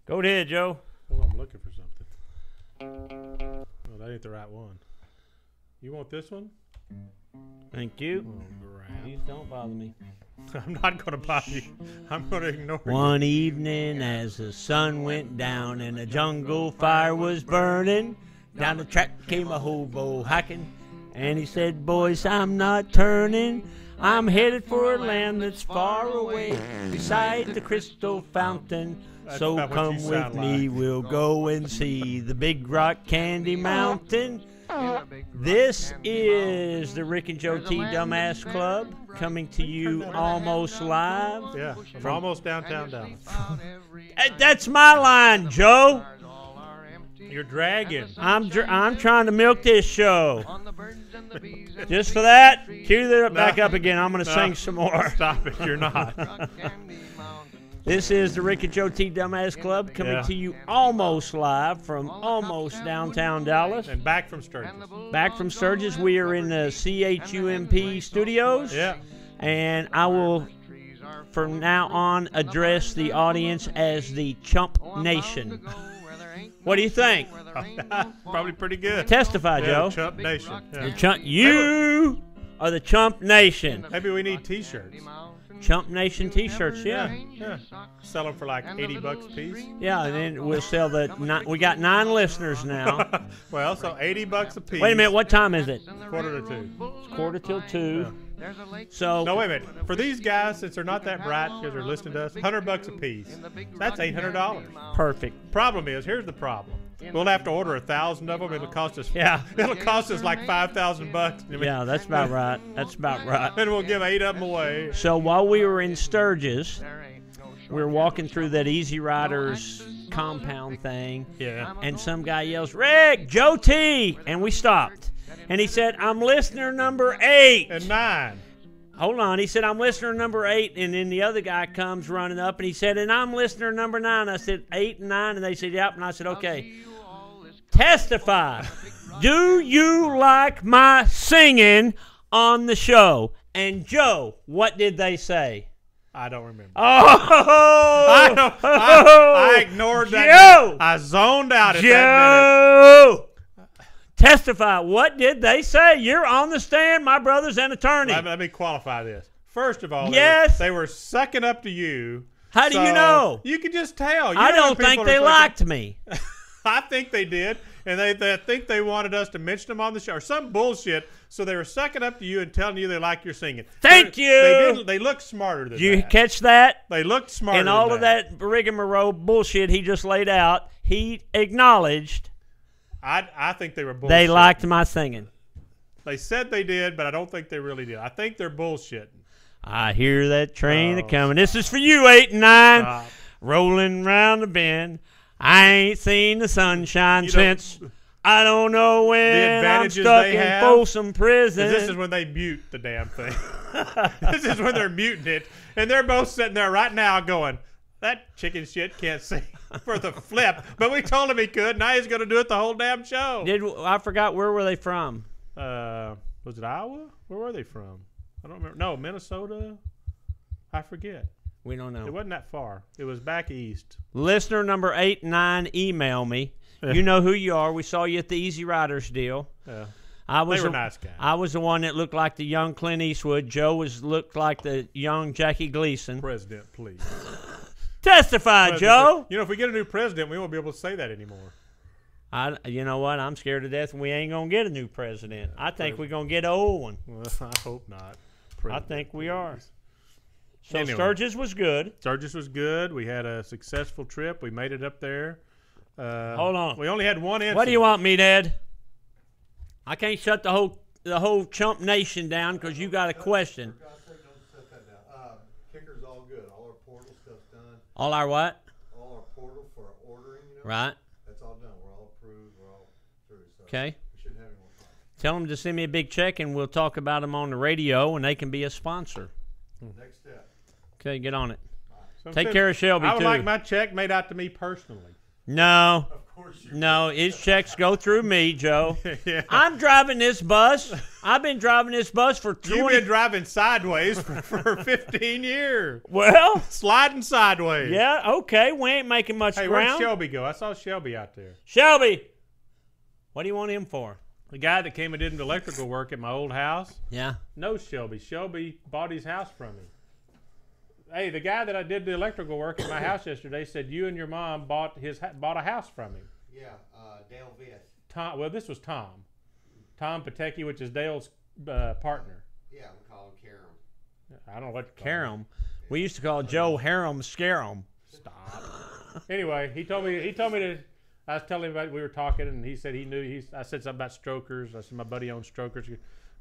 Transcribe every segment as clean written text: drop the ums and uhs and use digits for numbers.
Go ahead, Joe. Oh, I'm looking for something. Oh, that ain't the right one. You want this one? Thank you. Oh, crap. Please don't bother me. I'm not going to bother you. I'm going to ignore you. One evening as the sun went down and a jungle fire was burning, down the track came a hobo hiking, and he said, boys, I'm not turning. I'm headed for a land that's far away, beside the crystal fountain. So come with me, we'll go and see the Big Rock Candy Mountain. This is the Rick and JoeT Dumbass Club, coming to you almost live. Yeah, from almost downtown Dallas. That's my line, Joe. You're dragging. I'm trying to milk this show. Just for that, cue that back up again. I'm going to sing some more. Stop it. You're not. This is the Rick and JoeT Dumbass Club, coming to you almost live from almost downtown Dallas. And back from Sturgis. Back from Sturgis. We are in the CHUMP studios. Yeah. And I will, from now on, address the audience as the Chump Nation. What do you think? Probably pretty good. Testify, Joe. Chump Nation. Yeah. You are the Chump Nation. Maybe we need T-shirts. Chump Nation T-shirts, yeah. Sell them for like $80 a piece. Yeah, and then we'll sell we got 9 listeners now. Well, so $80 a piece. Wait a minute, what time is it? 1:45. It's 1:45. Yeah. So no, wait a minute. For these guys, since they're not that bright because they're listening to us, $100 a piece. That's $800. Perfect. Problem is, here's the problem. We'll have to order 1,000 of them. It'll cost us. Yeah. It'll cost us like $5,000. Yeah, that's about right. That's about right. And we'll give 8 of them away. So while we were in Sturgis, we were walking through that Easy Riders compound thing. Yeah. And some guy yells, Rick, JoeT! And we stopped. And he said, I'm listener number 8. And 9. Hold on. He said, I'm listener number 8. And then the other guy comes running up and he said, and I'm listener number 9. I said, 8 and 9. And they said, yep. And I said, okay. Testify. Do you like my singing on the show? And Joe, what did they say? I don't remember. Oh! I ignored that. Joe! I zoned out at that Joe! Testify. What did they say? You're on the stand, my brother's an attorney. Let me qualify this. First of all, yes. they were sucking up to you. How do you know? You can just tell. I don't think they liked me. I think they did, and they think they wanted us to mention them on the show or some bullshit. So they were sucking up to you and telling you they like your singing. Thank you. They look smarter than that. Did you catch that? They looked smarter and all of that rigmarole bullshit he just laid out, he acknowledged. I think they were bullshitting. They liked my singing. They said they did, but I don't think they really did. I think they're bullshitting. I hear that train a-coming. This is for you, 8 and 9. Rolling round the bend. I ain't seen the sunshine since I don't know when I'm stuck in Folsom Prison. This is when they mute the damn thing. This is when they're muting it. And they're both sitting there right now going, that chicken shit can't sing for the flip. But we told him he could. Now he's going to do it the whole damn show. I forgot, where were they from? Was it Iowa? Where were they from? I don't remember. No, Minnesota? I forget. We don't know. It wasn't that far. It was back east. Listener number 8 and 9, email me. You know who you are. We saw you at the Easy Riders deal. Yeah. They were nice guys. I was the one that looked like the young Clint Eastwood. Joe looked like the young Jackie Gleason. President, please. Testify, President. Joe. You know, if we get a new president, we won't be able to say that anymore. You know what? I'm scared to death we ain't going to get a new president. I think we're going to get an old one. Well, I hope not. I think we are. So anyway, Sturgis was good. Sturgis was good. We had a successful trip. We made it up there. Hold on. We only had one incident. What do you want me, Dad? I can't shut the whole Chump Nation down because you got a question. For God's sake, don't set that down. Kicker's all good. All our portal stuff's done. All our what? All our portal for our ordering, Right. That's all done. We're all approved. We're all through. So Okay. we shouldn't have any more problems. Tell them to send me a big check and we'll talk about them on the radio and they can be a sponsor. Next step. Okay, get on it. So Take care of Shelby, I would too. like my check made out to me personally. No. Of No, his checks go through me, Joe. Yeah. I'm driving this bus. I've been driving this bus for 20. You've been driving sideways for 15 years. Well, Sliding sideways. yeah, okay. We ain't making much Hey, where'd ground. Shelby go? I saw Shelby out there. Shelby, what do you want him for? The guy that came and did electrical work at my old house Yeah. knows Shelby. Shelby bought his house from me. Hey, the guy that I did the electrical work at my house yesterday said you and your mom bought a house from him. Yeah, Dale Vitt. Tom. Well, this was Tom. Tom Patecki, which is Dale's partner. Yeah, we call him Karam. I don't know what to call him. Carum. We used to call Joe Harem Scarum. Stop. Anyway, he told me to. I was telling him about we were talking, and he said he knew. I said something about Strokers. I said my buddy owns Strokers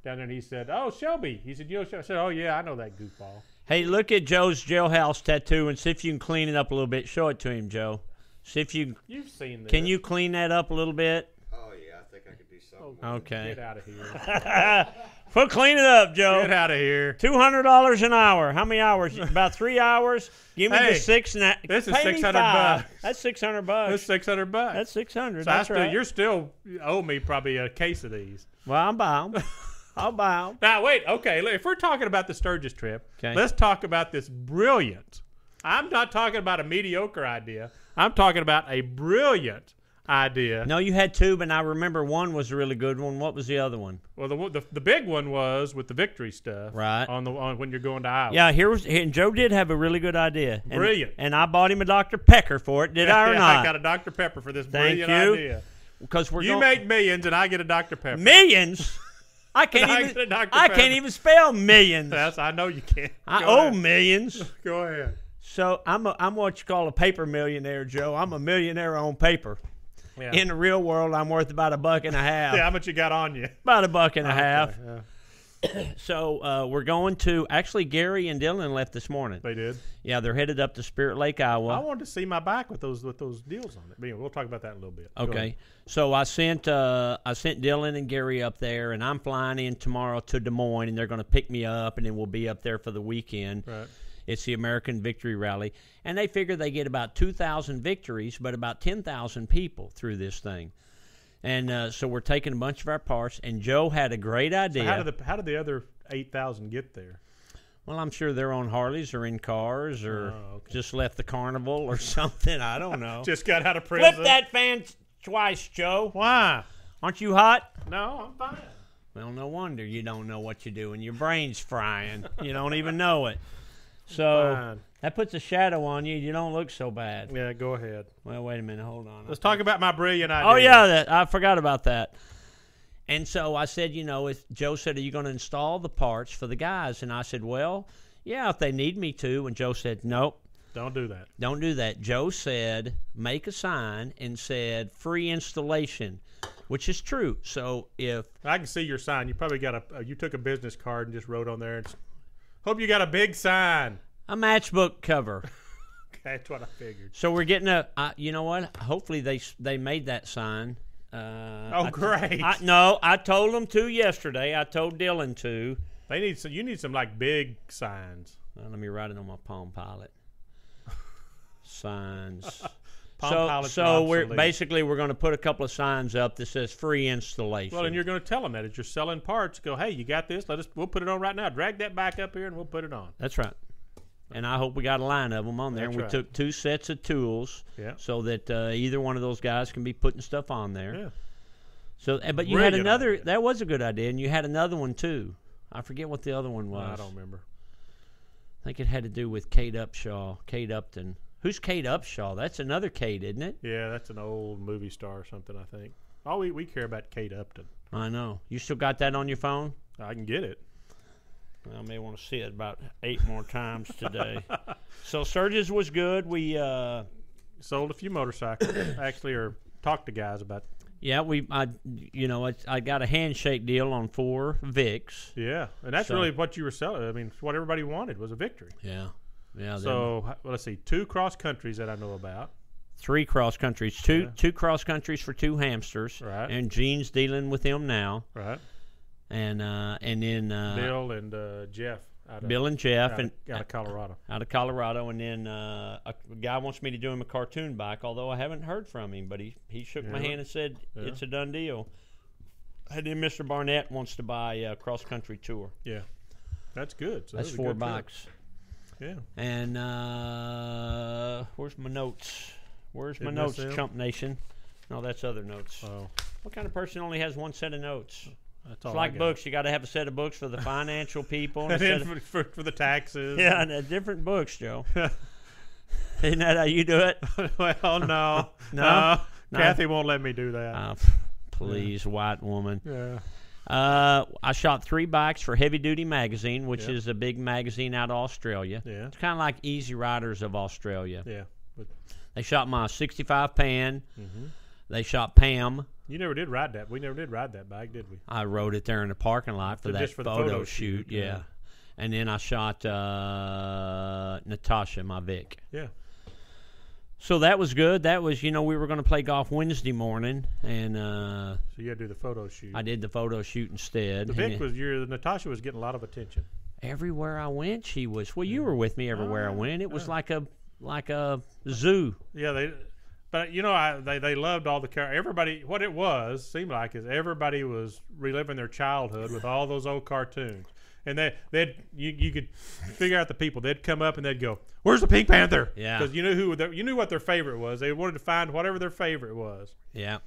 down there, and he said, "Oh, Shelby." He said, "You know Shelby?" I said, "Oh yeah, I know that goofball." Hey, look at Joe's jailhouse tattoo and see if you can clean it up a little bit. Show it to him, Joe. See if you You've seen this. can you clean that up a little bit. Oh, yeah, I think I could do something. Okay. Get out of here. Well, clean it up, Joe. Get out of here. $200 an hour. How many hours? About 3 hours. Give me Hey, the six. this is pay me $600 $5. That's $600. That's $600. That's $600. So That's right. you still owe me probably a case of these. Well, I'll buy them. I'll buy them. Now wait, okay. If we're talking about the Sturgis trip, Okay. let's talk about this brilliant. I'm not talking about a mediocre idea. I'm talking about a brilliant idea. No, you had two, but I remember one was a really good one. What was the other one? Well, the big one was with the victory stuff, Right. On when you're going to Iowa. Yeah, and Joe did have a really good idea. Brilliant. And I bought him a Dr. Pecker for it. Did I or Yeah, not? I got a Dr. Pepper for this Thank brilliant you. idea. Because You make millions, and I get a Dr. Pepper. millions. I can't I even. get a Dr. I Pepper. can't even spell millions. Yes, I know you can't. I Go owe ahead. millions. Go ahead. So I'm what you call a paper millionaire, Joe. I'm a millionaire on paper. Yeah. In the real world, I'm worth about $1.50. Yeah, how much you got on you? About $1.50. Okay, yeah. So we're going to. Actually, Gary and Dylan left this morning. They did. Yeah, they're headed up to Spirit Lake, I Iowa. wanted to see my bike with those deals on it. But anyway, we'll talk about that in a little bit. Go Okay. ahead. So I sent Dylan and Gary up there, and I'm flying in tomorrow to Des Moines, and they're going to pick me up, and then we'll be up there for the weekend. Right. It's the American Victory Rally, and they figure they get about 2,000 victories, but about 10,000 people through this thing. And so we're taking a bunch of our parts, and Joe had a great idea. So how did the other 8,000 get there? Well, I'm sure they're on Harleys or in cars or okay. just left the carnival or something. I don't know. Just got out of prison. Flip that fan twice, Joe. Why? Aren't you hot? No, I'm fine. Well, no wonder you don't know what you're doing. Your brain's frying. You don't even know it. So Fine. that puts a shadow on you. You don't look so bad. Yeah, go ahead. Well, wait a minute. Hold on. Let's talk about my brilliant idea. Oh, yeah. I forgot about that. And so I said, if Joe said, are you going to install the parts for the guys? And I said, well, yeah, if they need me to. And Joe said, nope. Don't do that. Don't do that. Joe said, make a sign and said free installation, which is true. So if I can see your sign. You probably got you took a business card and just wrote on there. Hope you got a big sign. a matchbook cover. That's what I figured. So we're getting you know what? Hopefully they made that sign. Great. I told them to yesterday. I told Dylan to. They need some. You need some like big signs. Let me write it on my Palm Pilot. Signs. Pilots are So we're obsolete. going to put a couple of signs up that says free installation. Well, and you're going to tell them that as you're selling parts. Go, hey, you got this? We'll put it on right now. Drag that back up here, and we'll put it on. That's right. And I hope we got a line of them on there. That's and we right. took 2 sets of tools, Yeah. so that either one of those guys can be putting stuff on there. Yeah. So, but you had Brilliant another. idea. That was a good idea, and you had another one too. I forget what the other one was. I don't remember. I think it had to do with Kate Upton. Who's Kate Upshaw? That's another Kate, isn't it? Yeah, that's an old movie star or something, I think. Oh, we care about Kate Upton. I know. You still got that on your phone? I can get it. I may want to see it about 8 more times today. So Sturgis was good. We Sold a few motorcycles, actually, or talked to guys about. yeah, I got a handshake deal on 4 Vicks. Yeah, and that's So- really what you were selling. I mean, what everybody wanted was a victory. Yeah. Yeah. So let's see, 2 cross countries that I know about. 3 cross countries, two cross countries for 2 hamsters, Right. And Gene's dealing with them now, Right. and then Bill and Jeff. Bill and Jeff, out of Colorado. Out of Colorado, and then a guy wants me to do him a cartoon bike, although I haven't heard from him, but he shook my hand and said it's a done deal. And then Mr. Barnett wants to buy a cross-country tour. Yeah, that's good. So that's 4 bikes. Yeah. And where's my notes? Where's my notes, Chump Nation? No, that's other notes. Oh. What kind of person only has one set of notes? That's It's like books. You got to have a set of books for the financial people. And then for the taxes. Yeah, and different books, Joe. Isn't that how you do it? Well, no. No. Kathy won't let me do that. Please, white woman. Yeah. I shot 3 bikes for Heavy Duty Magazine, which is a big magazine out of Australia. Yeah. It's kind of like Easy Riders of Australia. Yeah. They shot my 65 Pan. Mm-hmm. They shot Pam. You never did ride that. We never did ride that bike, did we? I rode it there in the parking lot for that photo shoot. Yeah. And then I shot Natasha, my Vic. Yeah. So that was good. That was, we were going to play golf Wednesday morning, and so you had to do the photo shoot. I did the photo shoot instead. The Vic Natasha was getting a lot of attention. Everywhere I went, she was. Well, you were with me everywhere I went. It was like a zoo. Yeah, they loved all the characters. Everybody, what it seemed like is everybody was reliving their childhood with all those old cartoons. And you could figure out the people. They'd come up and they'd go, "Where's the Pink Panther?" Yeah, because you knew what their favorite was. They wanted to find whatever their favorite was. Yeah,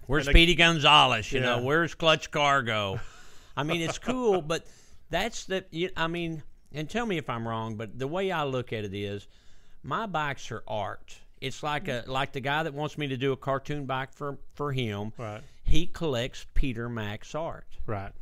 where's Speedy Gonzales? Where's Clutch Cargo? I mean, it's cool, but that's and tell me if I'm wrong, but the way I look at it is, my bikes are art. It's like the guy that wants me to do a cartoon bike for him. Right. He collects Peter Max art. Right.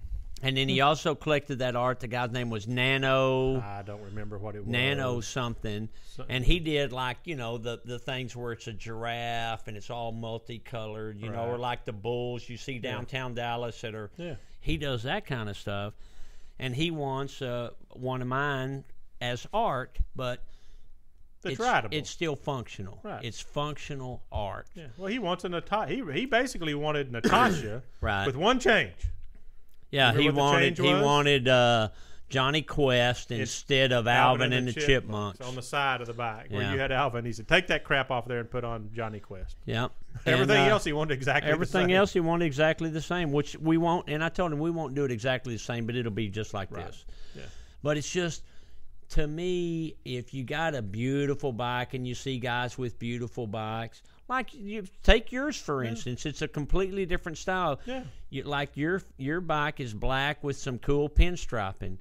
And then he also collected that art. The guy's name was Nano. I don't remember what it was. Nano something. And he did the things where it's a giraffe and it's all multicolored, or like the bulls you see downtown Dallas that are. Yeah. He does that kind of stuff, and he wants one of mine as art, but it's rideable. It's still functional. Right. It's functional art. Yeah. Well, he wants a Natasha. He basically wanted Natasha with one change. Yeah, he wanted Johnny Quest instead of Alvin and the Chipmunks on the side of the bike where you had Alvin. He said, "Take that crap off there and put on Johnny Quest." Yeah, everything else he wanted exactly. Everything else he wanted exactly the same, which we won't. And I told him we won't do it exactly the same, but it'll be just like this. Yeah. But it's just, to me, if you got a beautiful bike and you see guys with beautiful bikes. Like, you take yours, for instance. It's a completely different style. Yeah. Your bike is black with some cool pinstriping,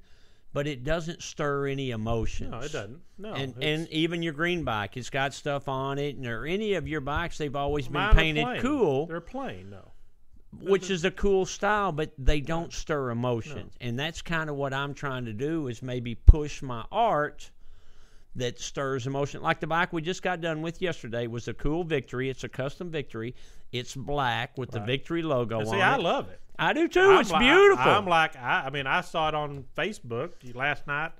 but it doesn't stir any emotions. No, it doesn't. No. And even your green bike, it's got stuff on it. Or any of your bikes, they've always been painted cool. They're plain, no. Which is a cool style, but they don't stir emotions. No. And that's kind of what I'm trying to do, is maybe push my art that stirs emotion. Like the bike we just got done with yesterday was a cool Victory. It's a custom Victory. It's black with the Victory logo on it. See, I love it. I do too. It's beautiful. I saw it on Facebook last night,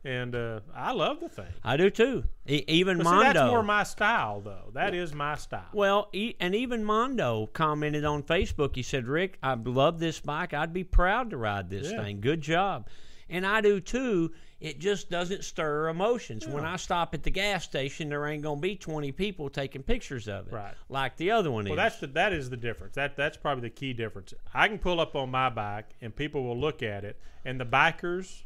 and I love the thing. I do too. Even Mondo. See, that's more my style, though. That is my style. Well, and even Mondo commented on Facebook. He said, "Rick, I love this bike. I'd be proud to ride this thing. Good job." And I do too. It just doesn't stir emotions. When I stop at the gas station, there ain't going to be 20 people taking pictures of it, like the other one is. Well, that is the difference. That's probably the key difference. I can pull up on my bike, and people will look at it, and the bikers,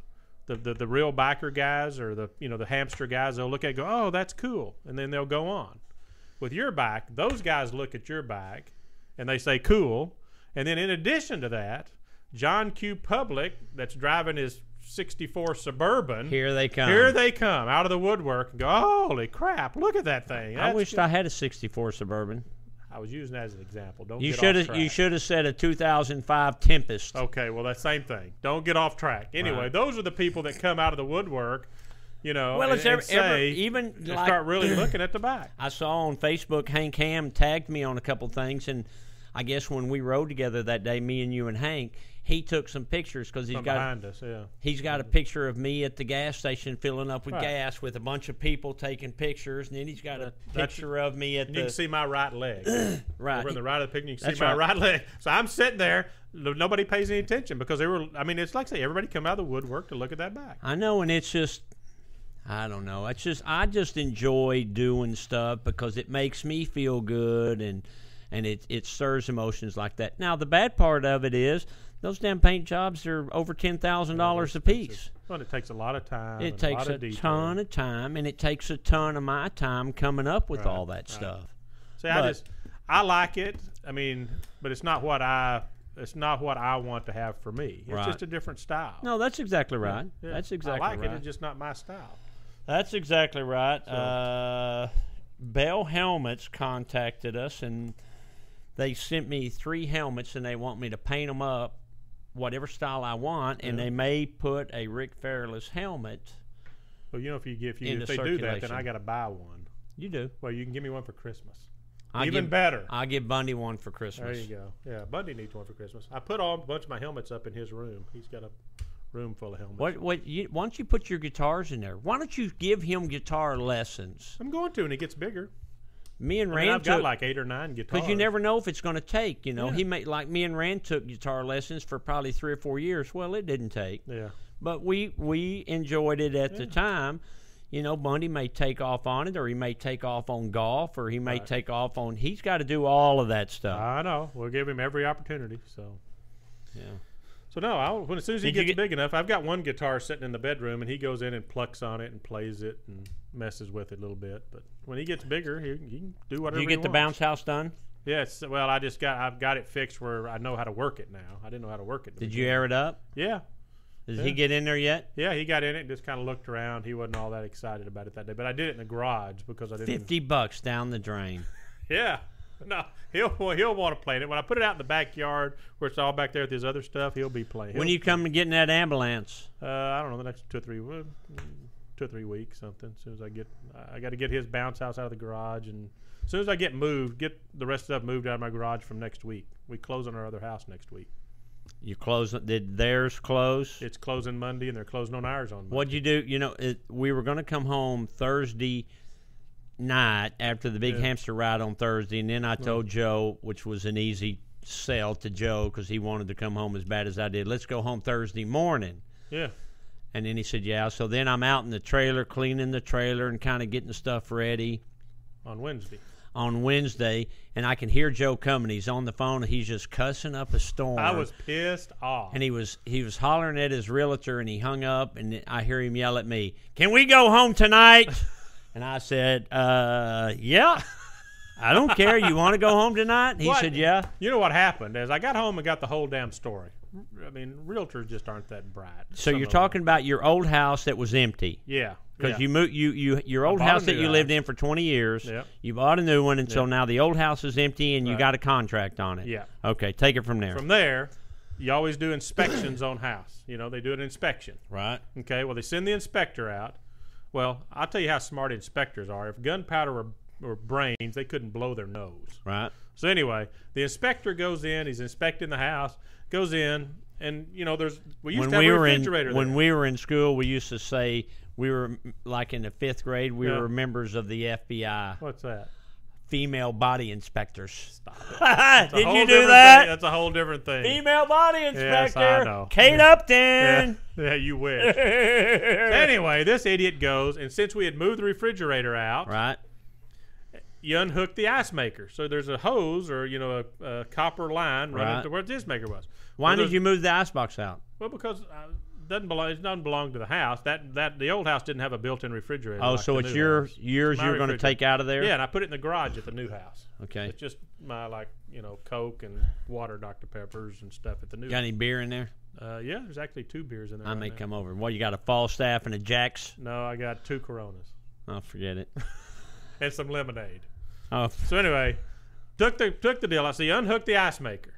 the real biker guys, or the hamster guys, they'll look at it and go, "Oh, that's cool," and then they'll go on. With your bike, those guys look at your bike, and they say, "Cool," and then in addition to that, John Q. Public, that's driving his 64 Suburban. Here they come out of the woodwork and go, "Holy crap, look at that thing." I wished I had a 64 Suburban. I was using that as an example. You should have said a 2005 Tempest. Okay, well, that same thing. Don't get off track. Anyway, those are the people that come out of the woodwork, well, it's start really looking at the bike. I saw on Facebook Hank Ham tagged me on a couple things, and I guess when we rode together that day, me and you and Hank, he took some pictures because he's got a picture of me at the gas station filling up with gas with a bunch of people taking pictures, and then he's got a picture of me at you can see my right leg. Right. Over on the right of the picture, you can see my right leg. So I'm sitting there. nobody pays any attention because they were. I mean, it's like say everybody come out of the woodwork to look at that back. I know, and it's just, I don't know. It's just I just enjoy doing stuff because it makes me feel good, and it stirs emotions like that. Now the bad part of it is those damn paint jobs are over $10,000 a piece. Well, it takes a lot of time. It takes a ton of time, and it takes a ton of my time coming up with all that stuff. See, I like it. I mean, but it's not what I want to have for me. It's just a different style. No, that's exactly right. Yeah. That's exactly right. I like it. It's just not my style. That's exactly right. So. Bell Helmets contacted us, and they sent me 3 helmets, and they want me to paint them up whatever style I want, and they may put a Rick Fairless helmet. Well, if they do that, then I got to buy one. You do. Well, you can give me one for Christmas. Better. I'll give Bundy one for Christmas. There you go. Yeah, Bundy needs one for Christmas. I put a bunch of my helmets up in his room. He's got a room full of helmets. Why don't you put your guitars in there? Why don't you give him guitar lessons? I'm going to, and he gets bigger. Me and Rand I've got like 8 or 9 guitars. Because you never know if it's going to take. He me and Rand took guitar lessons for probably 3 or 4 years. Well, it didn't take. Yeah. But we enjoyed it at the time. Bundy may take off on it, or he may take off on golf, or he may take off on. He's got to do all of that stuff. I know. We'll give him every opportunity. So. Yeah. So no, as soon as he gets big enough, I've got one guitar sitting in the bedroom, and he goes in and plucks on it and plays it and messes with it a little bit. But when he gets bigger, he can do whatever. Did you get the bounce house done? Yes. Well, I've got it fixed where I know how to work it now. I didn't know how to work it. Did you air it up? Yeah. Did he get in there yet? Yeah, he got in it and just kind of looked around. He wasn't all that excited about it that day, but I did it in the garage because I didn't. $50 down the drain. Yeah. No, he'll want to play in it. When I put it out in the backyard where it's all back there with his other stuff, he'll be playing. When you come and get in that ambulance? I don't know, the next 2 or 3 weeks, something. As soon as I got to get his bounce house out of the garage, and as soon as I get the rest of the stuff moved out of my garage from next week. We close on our other house next week. You close? Did theirs close? It's closing Monday, and they're closing on ours on Monday. What'd you do? We were going to come home Thursday night after the big hamster ride on Thursday, and then I told Joe, which was an easy sell to Joe because he wanted to come home as bad as I did, let's go home Thursday morning. Yeah. And then he said, yeah. So then I'm out in the trailer, cleaning the trailer and kind of getting stuff ready. On Wednesday, and I can hear Joe coming. He's on the phone, and he's just cussing up a storm. I was pissed off. And he was hollering at his realtor, and he hung up, and I hear him yell at me, "Can we go home tonight?" And I said, yeah. I don't care. You want to go home tonight? He said, yeah. You know what happened is I got home and got the whole damn story. I mean, realtors just aren't that bright. So you're talking about your old house that was empty. Yeah. Because you moved your old house that you lived in for 20 years. Yep. You bought a new one, and so now the old house is empty, and you got a contract on it. Yeah. Okay, take it from there. From there, you always do inspections on house. They do an inspection. Right. Okay. Well, they send the inspector out. Well, I'll tell you how smart inspectors are. If gunpowder were brains, they couldn't blow their nose. Right. So anyway, the inspector goes in. He's inspecting the house. Goes in, and we used to have a refrigerator there. When we were in school, we used to say we were like in the 5th grade. We were members of the FBI. What's that? Female body inspectors. Stop it. Did you do that? That's a whole different thing. Female body inspector. Yes, I know. Kate Upton. Yeah, you wish. So anyway, this idiot goes, and since we had moved the refrigerator out, right, you unhook the ice maker. So there's a hose or a copper line running to where the ice maker was. Why did you move the icebox out? Well, because it doesn't belong to the house. The old house didn't have a built-in refrigerator. Oh, so it's yours you're going to take out of there? Yeah, and I put it in the garage at the new house. Okay. It's just my Coke and water, Dr. Peppers and stuff at the new house. Got any beer in there? Yeah, there's actually 2 beers in there. I may come over. What, you got a Falstaff and a Jack's? No, I got 2 Coronas. Oh, forget it. And some lemonade. Oh. So anyway, took the deal. I said, you unhook the ice maker.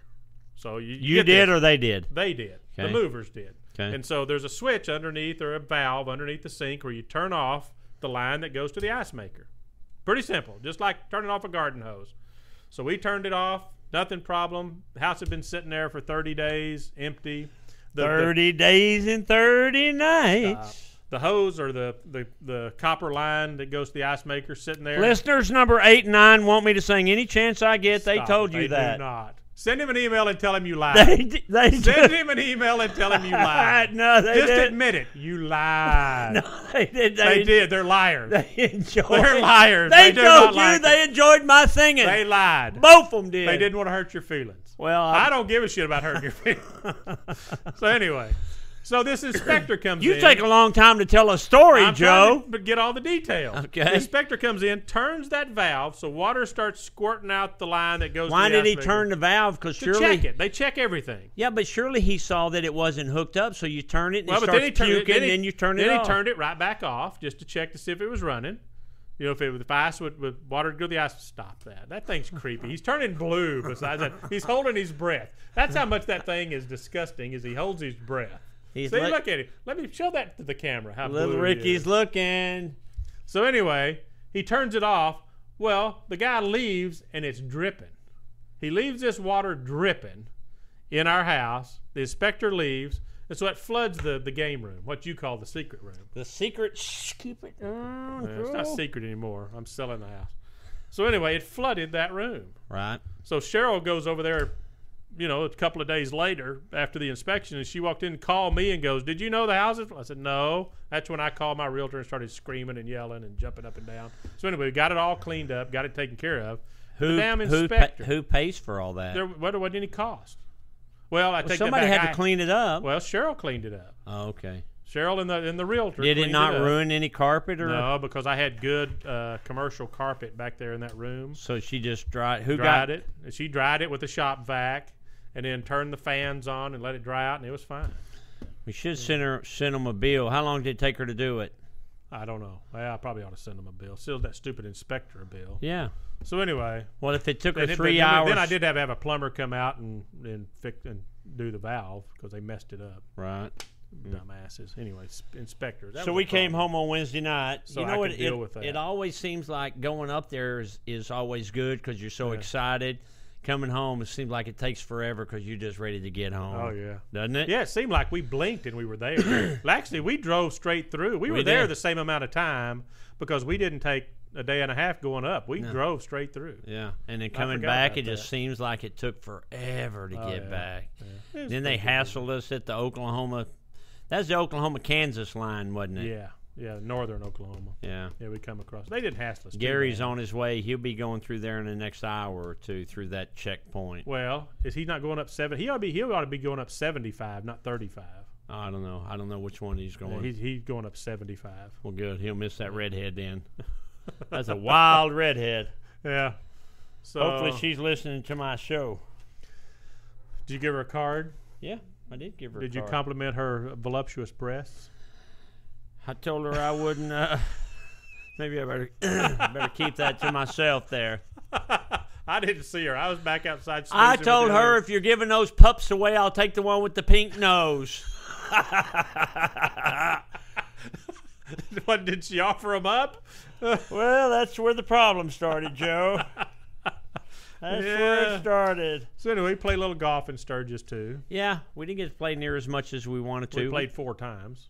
So you did or they did? They did. Okay. The movers did. Okay. And so there's a switch underneath or a valve underneath the sink where you turn off the line that goes to the ice maker. Pretty simple, just like turning off a garden hose. So we turned it off, nothing problem. The house had been sitting there for 30 days, empty. 30 days and 30 nights. The hose or the copper line that goes to the ice maker sitting there. Listeners number 8 and 9 want me to sing Any Chance I Get. They Stop told it. you that. They do not. Send him an email and tell him you lied. They Send him an email and tell him you lied. No, they Just didn't. admit it. You lied. No, they did. They did. They're liars. They enjoyed. They're liars. They do told not you like they it. enjoyed my singing. They lied. Both of them did. They didn't want to hurt your feelings. Well, I don't give a shit about hurting your feelings. So anyway, so this inspector comes in. You take a long time to tell a story, I'm Joe. trying to get all the details. Okay. The inspector comes in, turns that valve, so water starts squirting out the line that goes. Why to the did he aspirator. turn the valve? Because To surely check it. They check everything. Yeah, but surely he saw that it wasn't hooked up, so you turn it and Well, it but starts then he turned it. puking, and then you turn it Then off. he turned it right back off just to check to see if it was running. You know, if ice would water would go to the ice, stop that. That thing's creepy. He's turning blue. Besides that, he's holding his breath. That's how much that thing is disgusting. Is he holds his breath? See, look at it. Let me show that to the camera. How Little blue Ricky's he is. looking. So anyway, he turns it off. Well, the guy leaves and it's dripping. He leaves this water dripping in our house. The inspector leaves. And so it floods the game room, what you call the secret room. The secret. Shh, keep it. It's not secret anymore. I'm selling the house. So anyway, it flooded that room. Right. So Cheryl goes over there, you know, a couple of days later after the inspection, and she walked in and called me and goes, "Did you know the house is?" I said, "No." That's when I called my realtor and started screaming and yelling and jumping up and down. So anyway, we got it all cleaned up, got it taken care of. The damn inspector. Who pays for all that? What did any cost? Well, I take somebody that back. had to clean it up. Well, Cheryl cleaned it up. Oh, okay. Cheryl and the realtor. Did it cleaned not up. ruin any carpet or? No, because I had good commercial carpet back there in that room. So she just dried. Dried it. She dried it with a shop vac, and then turned the fans on and let it dry out, and it was fine. We should send them a bill. How long did it take her to do it? I don't know. Well, I probably ought to send them a bill. Still that stupid inspector a bill. Yeah. So anyway. Well, if it took her But 3 hours. Then I did have a plumber come out and fix and do the valve because they messed it up. Right. Dumbasses. Anyway, inspector. So we came home on Wednesday night. So you know I what? could deal with that. It always seems like going up there is always good because you're so excited. Coming home, it seems like it takes forever because you're just ready to get home. Oh, yeah. Doesn't it? Yeah, it seemed like we blinked and we were there. Well, actually, we drove straight through. We were there the same amount of time because we didn't take a day and a half going up. We drove straight through. Yeah, and then coming back, it just seems like it took forever to get back. Yeah. Then they hassled us at the Oklahoma. That's the Oklahoma-Kansas line, wasn't it? Yeah. Yeah, northern Oklahoma. Yeah. Yeah, we come across. They didn't hassle us. Gary's on his way. He'll be going through there in the next hour or two through that checkpoint. Well, is he not going up 7? He ought to be going up 75, not 35. I don't know. I don't know which one he's going. Yeah, he's going up 75. Well, good. He'll miss that redhead then. That's a wild redhead. Yeah. So hopefully she's listening to my show. Did you give her a card? Yeah, I did give her a card. Did you card. compliment her voluptuous breasts? I told her I wouldn't. Maybe I better keep that to myself there. I didn't see her. I was back outside. I told her if you're giving those pups away, I'll take the one with the pink nose. What, did she offer them up? Well, that's where the problem started, Joe. That's where it started. So anyway, we played a little golf in Sturgis too. Yeah, we didn't get to play near as much as we wanted to. We played 4 times.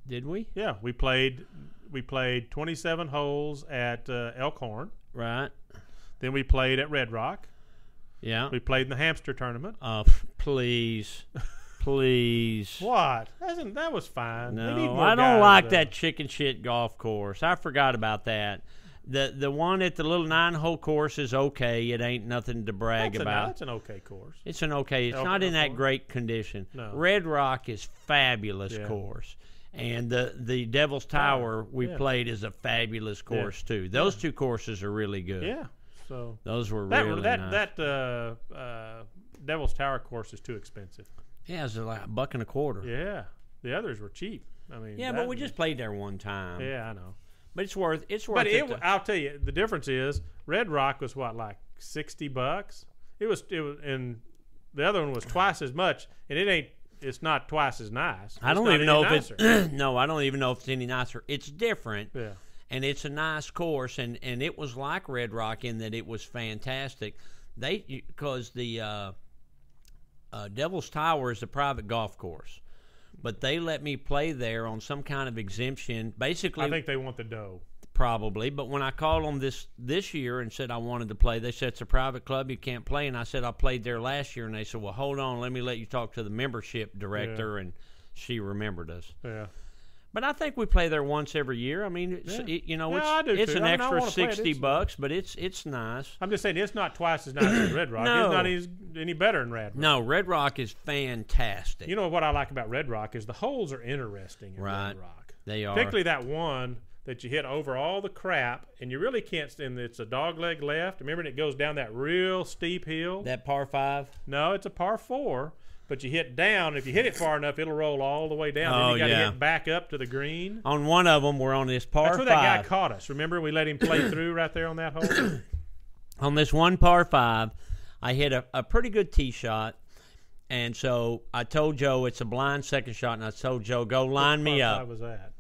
Did we? Yeah, we played 27 holes at Elkhorn. Right. Then we played at Red Rock. Yeah. We played in the hamster tournament. Please. Please. What? That was fine. No, I don't like that chicken shit golf course. I forgot about that. The one at the little 9-hole course is okay. It ain't nothing to brag about. That's an okay course. It's an okay. It's not in that great condition. No. Red Rock is fabulous course. And the Devil's Tower we played is a fabulous course too. Those 2 courses are really good. Yeah. So those were really nice. That Devil's Tower course is too expensive. Yeah, it's like $1.25. Yeah. The others were cheap. I mean. Yeah, but we just played there one time. Yeah, I know. But it's worth it. But I'll tell you, the difference is Red Rock was what, like $60. It was, and the other one was twice as much, and it's not twice as nice. I don't even know if it's no, I don't even know if it's any nicer. It's different. Yeah. And it's a nice course, and it was like Red Rock in that it was fantastic. Because the Devil's Tower is a private golf course. But they let me play there on some kind of exemption. Basically, I think they want the dough. probably. But when I called them this year and said I wanted to play, they said it's a private club, you can't play. And I said I played there last year, and they said, well, hold on, let me let you talk to the membership director, and she remembered us. Yeah. But I think we play there once every year. I mean, it's, it's an extra $60, but it's nice. I'm just saying it's not twice as nice as Red Rock. No. It's not any better than Red Rock. No, Red Rock is fantastic. You know what I like about Red Rock is the holes are interesting in Red Rock. They are. Particularly that one that you hit over all the crap, and you really can't stand. It's a dog leg left. Remember, and it goes down that real steep hill. That par 5? No, it's a par 4. But you hit down. If you hit it far enough, it'll roll all the way down. Then you got to hit back up to the green. On one of them, we're on this par 5. That's where that guy caught us. Remember, we let him play through right there on that hole? On this one par 5, I hit a pretty good tee shot. And so I told Joe it's a blind second shot, and I told Joe, go line me up. What was that?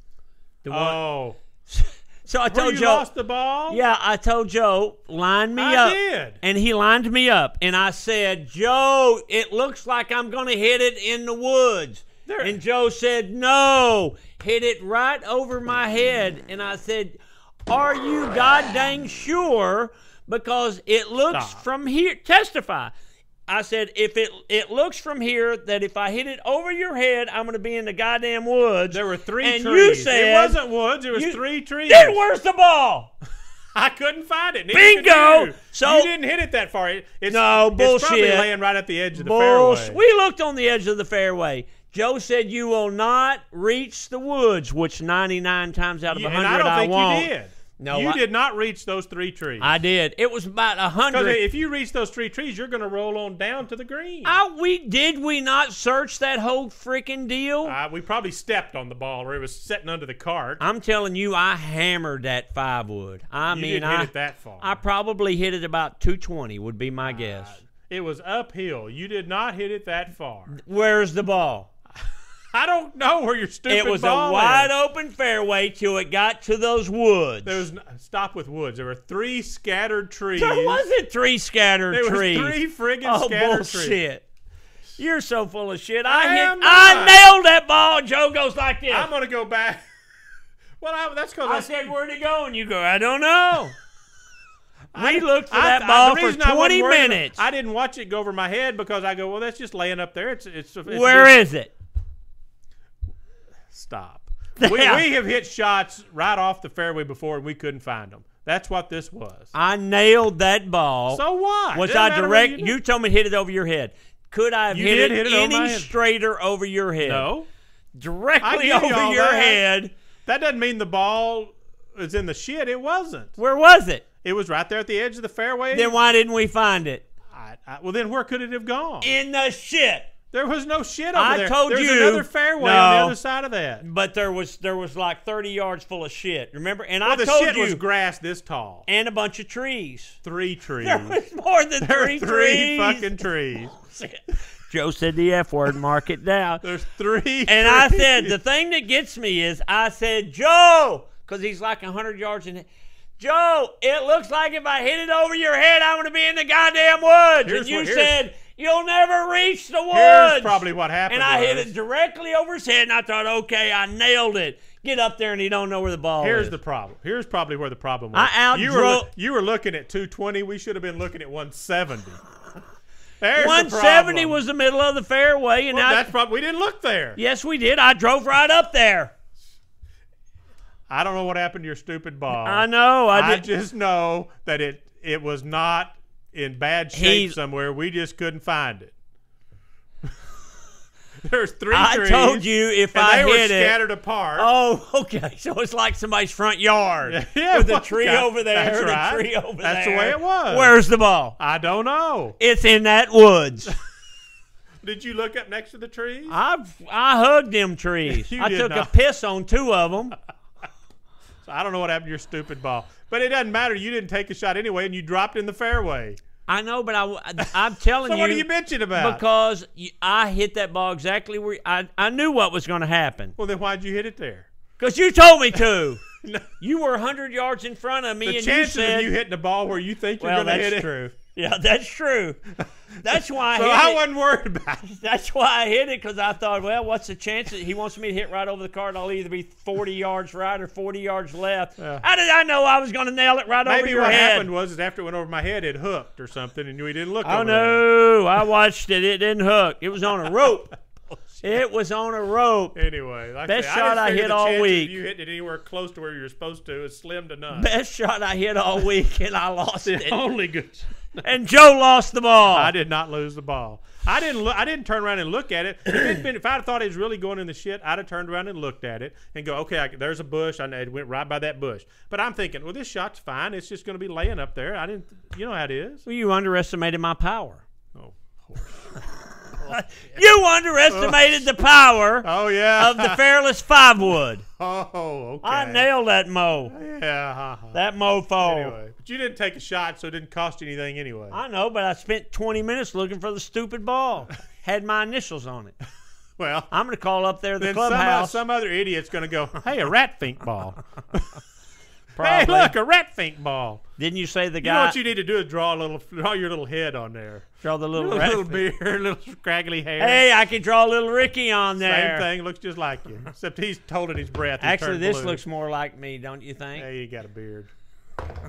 Oh. So I told you Joe. Lost the ball? Yeah, I told Joe, line me up. I did. And he lined me up. And I said, Joe, it looks like I'm going to hit it in the woods. And Joe said, no, hit it right over my head. And I said, are you god dang sure? Because it looks from here. Testify. I said, if it looks from here that if I hit it over your head, I'm going to be in the goddamn woods. There were 3 and trees. You said, it wasn't woods. It was 3 trees. Then where's the ball? I couldn't find it. Bingo. So you didn't hit it that far. It's bullshit. It's probably laying right at the edge of the fairway. We looked on the edge of the fairway. Joe said you will not reach the woods, which 99 times out of 100 I don't think won't. you did. No, you did not reach those 3 trees. I did. It was about 100. Because if you reach those 3 trees, you're going to roll on down to the green. We not search that whole freaking deal? We probably stepped on the ball or it was sitting under the cart. I'm telling you, I hammered that 5-wood. You didn't hit it that far. I probably hit it about 220 would be my guess. It was uphill. You did not hit it that far. Where's the ball? I don't know where your stupid ball is. It was a wide open fairway till it got to those woods. Stop with woods. There were 3 scattered trees. There wasn't 3 scattered trees. There was 3 friggin' scattered bullshit. trees. You're so full of shit. I nailed that ball. Joe goes like this. I'm going to go back. Well, that's because I said, where'd it go? And you go, I don't know. We looked for that ball for 20 minutes. I didn't watch it go over my head because I go, well, that's just laying up there. Where is it? Stop. We have hit shots right off the fairway before and we couldn't find them. That's what this was. I nailed that ball. So what? Was I direct? You told me to hit it over your head. Could I have hit it any straighter over your head? No. Directly over your head. That doesn't mean the ball is in the shit. It wasn't. Where was it? It was right there at the edge of the fairway. Then why didn't we find it? Well, then where could it have gone? In the shit. There was no shit over there. I told you. There's another fairway on the other side of that. But there was like 30 yards full of shit. Remember? And I told you. The shit was grass this tall. And a bunch of trees. 3 trees. There was more than 3 trees. 3 fucking trees. Joe said the F word, mark it down. There's 3 trees. And I said, the thing that gets me is, I said, Joe, because he's like 100 yards in. Joe, it looks like if I hit it over your head, I'm going to be in the goddamn woods. And you said, you'll never reach the woods. Here's probably what happened. And I hit it directly over his head, and I thought, okay, I nailed it. Get up there, and he don't know where the ball is. Here's the problem. Here's probably where the problem was. You were looking at 220. We should have been looking at 170. There's 170 was the middle of the fairway. And that's probably, we didn't look there. Yes, we did. I drove right up there. I don't know what happened to your stupid ball. I know. I just know that it was not in bad shape somewhere. We just couldn't find it. There's 3 trees. I told you if I hit it. They were scattered apart. Oh, okay. So it's like somebody's front yard. Yeah, with a tree over there. That's right. A tree over that's there. The way it was. Where's the ball? I don't know. It's in that woods. Did you look up next to the trees? I hugged them trees. I took a piss on 2 of them. So I don't know what happened to your stupid ball. But it doesn't matter. You didn't take a shot anyway, and you dropped in the fairway. I know, but I'm telling you. So what are you bitching about? Because I hit that ball exactly where I knew what was going to happen. Well, then why'd you hit it there? Because you told me to. No. You were 100 yards in front of me, the and chances you said, of you hitting the ball where you think you're going to hit it. Well, Yeah, that's true. That's why So I wasn't worried about it. That's why I hit it, because I thought, well, what's the chance that he wants me to hit right over the cart? I'll either be 40 yards right or 40 yards left. Yeah. How did I know I was going to nail it right over Maybe your what head? happened was after it went over my head, it hooked or something, and we didn't look Oh, over there. no. I watched it. It didn't hook. It was on a rope. It was on a rope. Anyway, like Best I say, shot I figured hit the all chances week. of you hitting it anywhere close to where you're supposed to is slim to none. Best shot I hit all week, and I lost The it. only good. And Joe lost the ball. I did not lose the ball. I didn't turn around and look at it. If I had thought it was really going in the shit, I'd have turned around and looked at it and go, okay, there's a bush. I know it went right by that bush. But I'm thinking, well, this shot's fine. It's just going to be laying up there. You know how it is. Well, you underestimated my power. Oh, horse. You underestimated the power Oh yeah. of the Fairless 5-wood. Oh, okay. I nailed that mo. Yeah. That mofo. Anyway, but you didn't take a shot, so it didn't cost you anything anyway. I know, but I spent 20 minutes looking for the stupid ball. Had my initials on it. Well, I'm going to call up there the then clubhouse. some other idiot's going to go, hey, a rat fink ball. Probably. Hey, look, a rat fink ball. Didn't you say the You know guy? what you need to do is draw your little head on there. Draw the little Little rat- beard, little scraggly hair. Hey, I could draw a little Ricky on there. Same thing, looks just like you. Except he's holding his breath. He's Actually, turned this blue. looks more like me, don't you think? Hey, you got a beard.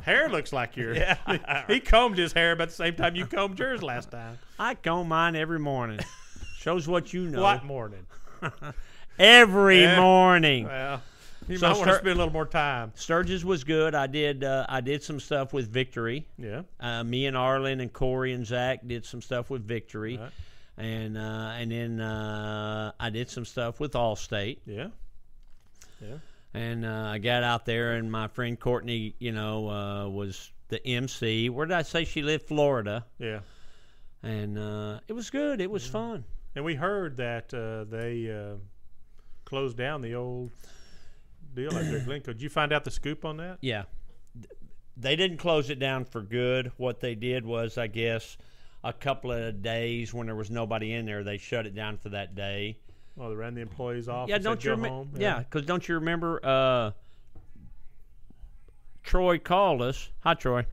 Hair looks like yours. Yeah. He combed his hair about the same time you combed yours last time. I comb mine every morning. Shows what you know. What morning? Every Yeah. morning. Well, you So might want to spend a little more time. Sturgis was good. I did some stuff with Victory. Yeah. Me and Arlen and Corey and Zach did some stuff with Victory, Right. and then I did some stuff with Allstate. Yeah. Yeah. And I got out there, and my friend Courtney, was the MC. Where did I say she lived? Florida. Yeah. And it was good. It was fun. And we heard that they closed down the old deal out there at Glencoe. Did you find out the scoop on that? Yeah. They didn't close it down for good. What they did was, I guess, a couple of days when there was nobody in there, they shut it down for that day. Oh, they ran the employees off. Yeah, and don't said, you go remember? home? Yeah, because don't you remember? Troy called us. Hi, Troy.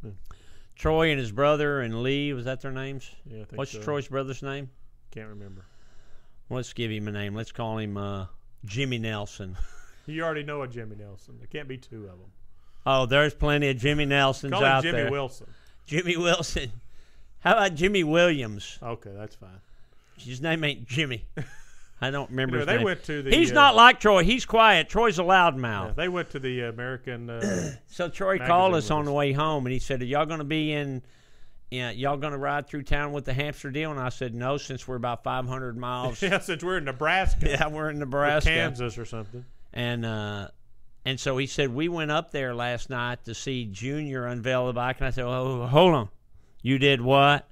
Hmm. Troy and his brother and Lee, was that their names? Yeah, I think What's so. Troy's brother's name? Can't remember. Well, let's give him a name. Let's call him Jimmy Nelson. You already know a Jimmy Nelson. There can't be two of them. Oh, there's plenty of Jimmy Nelsons Call him out Jimmy there. Wilson. Jimmy Wilson. How about Jimmy Williams? Okay, that's fine. His name ain't Jimmy. I don't remember his They name. went to the. He's not like Troy. He's quiet. Troy's a loudmouth. Yeah, they went to the American. So Troy magazine called us with on us. the way home, and he said, "Are y'all going to be in? Y'all going to ride through town with the hamster deal?" And I said, "No, since we're about 500 miles. yeah, since we're in Nebraska. Yeah, we're in or Nebraska, Kansas or something. And so he said we went up there last night to see Junior unveil the bike, and I said, "Oh, hold on, you did what?"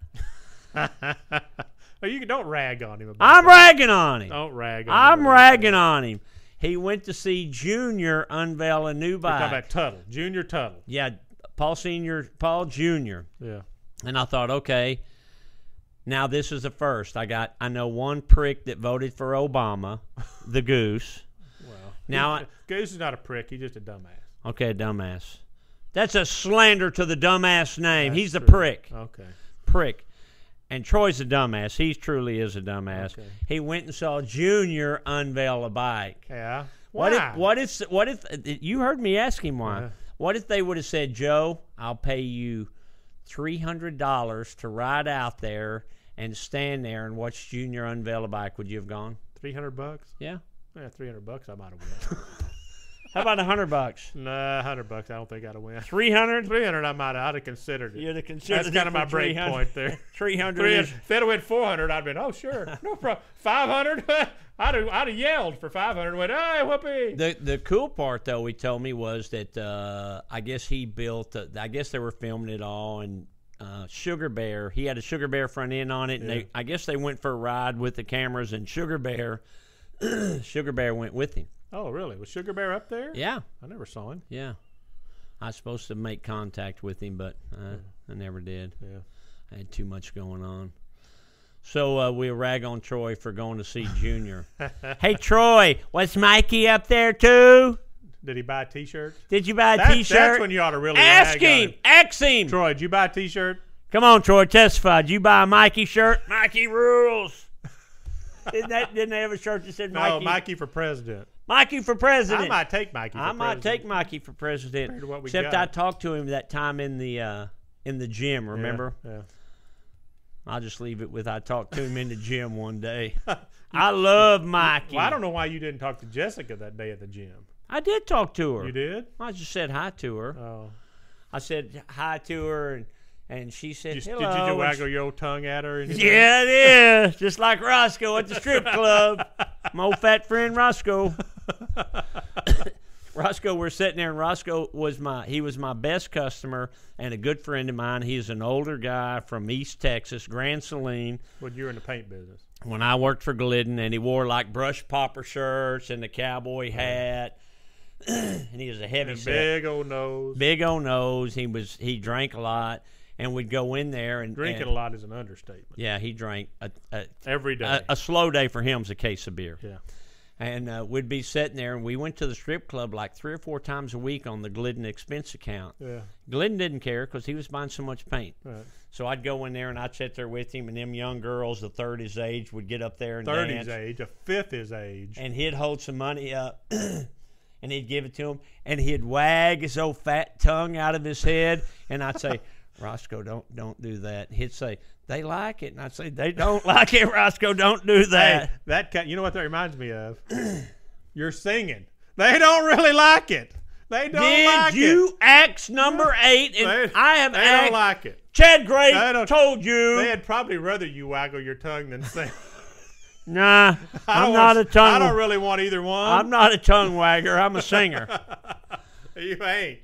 Oh, you don't rag on him. About I'm that. ragging on him. Don't rag on him. I'm about ragging that. on him. He went to see Junior unveil a new You're bike. talking about Tuttle, Junior Tuttle. Yeah, Paul Senior, Paul Junior. Yeah. And I thought, okay, now this is the first. I know one prick that voted for Obama, the goose. Well, Now, Goose is not a prick. He's just a dumbass. okay, dumbass. That's a slander to the dumbass name. That's He's the true. prick. Okay. Prick. And Troy's a dumbass. He truly is a dumbass. Okay. He went and saw Junior unveil a bike. Yeah. What Why? if you heard me ask him why? Yeah. What if they would have said, "Joe, I'll pay you $300 to ride out there and stand there and watch Junior unveil a bike"? Would you have gone? $300? Yeah. Yeah, $300 I might have won. How about $100? Nah, $100 I don't think I'd have won. 300? 300 I'd have considered it. You'd have considered That's kind of my break point there. 300 300. is, If they'd have went 400, I'd have been, oh sure, no problem. 500, I'd have yelled for 500 and went, hey, whoopee. the cool part though he told me was that I guess he built I guess they were filming it all, and Sugar Bear, he had a Sugar Bear front end on it, and Yeah. I guess they went for a ride with the cameras, and Sugar Bear went with him. Oh, really? Was Sugar Bear up there? Yeah. I never saw him. Yeah. I was supposed to make contact with him, but I never did. Yeah. I had too much going on. So we rag on Troy for going to see Junior. Hey, Troy, was Mikey up there too? Did he buy a T-shirt? Did you buy a That's T-shirt? when you ought to really Ask rag on him. Ask him. Troy, did you buy a T-shirt? Come on, Troy, testify. Did you buy a Mikey shirt? Mikey rules. Didn't they have a shirt that said Mikey? No, Mikey for president. Mikey for president. I might take Mikey for president. I might take Mikey for president. Except got. I talked to him that time in the gym, remember? Yeah. I'll just leave it with I talked to him in the gym one day. I love Mikey. Well, I don't know why you didn't talk to Jessica that day at the gym. I did talk to her. You did? I just said hi to her. Oh. I said hi to her, and she said hello. Did you waggle your old tongue at her? Yeah, it is. Just like Roscoe at the strip club. My old fat friend Roscoe. Roscoe, we're sitting there, and Roscoe was my best customer and a good friend of mine. He's an older guy from East Texas, Grand Saline. When you were in the paint business. When I worked for Glidden, and he wore like brush popper shirts and the cowboy hat. And he was a heavy set. Big old nose. Big old nose. He drank a lot, and we'd go in there and drinking a lot is an understatement. Yeah, he drank every day. A slow day for him is a case of beer. Yeah. And we'd be sitting there, and we went to the strip club like 3 or 4 times a week on the Glidden expense account. Yeah. Glidden didn't care because he was buying so much paint. Right. So I'd go in there, and I'd sit there with him, and them young girls, the third his age, would get up there and third dance. His age, a fifth his age. And he'd hold some money up, and he'd give it to him, and he'd wag his old fat tongue out of his head, and I'd say, Roscoe, don't do that. And he'd say, they like it. And I'd say, they don't like it, Roscoe, don't do that. Hey, you know what that reminds me of? You're singing. They don't really like it. They don't like it. Did you axe number 8? And I have They don't like it. Chad Gray told you. They'd probably rather you waggle your tongue than sing. Nah, I'm not a tongue. I don't really want either one. I'm not a tongue wagger. I'm a singer. You ain't.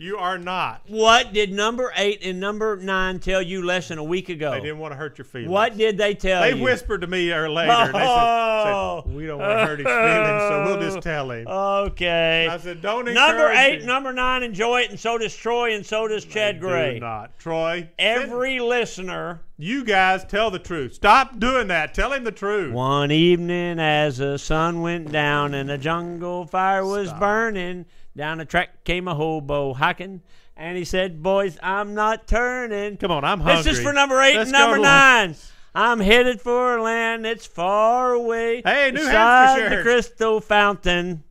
You are not. What did number 8 and number 9 tell you less than a week ago? They didn't want to hurt your feelings. What did they tell you? They whispered to me later. And they said, we don't want to hurt his feelings, so we'll just tell him. Okay. And I said, don't encourage Number 8, him. number 9 enjoy it, and so does Troy, and so does Chad Gray. Do not. Troy. Every listener. You guys tell the truth. Stop doing that. Tell him the truth. One evening as the sun went down and a jungle fire was burning, down the track came a hobo hiking, and he said, boys, I'm not turning. Come on, I'm hungry. This is for number 8 and number 9. I'm headed for a land that's far away. Hey, New beside Hampshire the crystal fountain.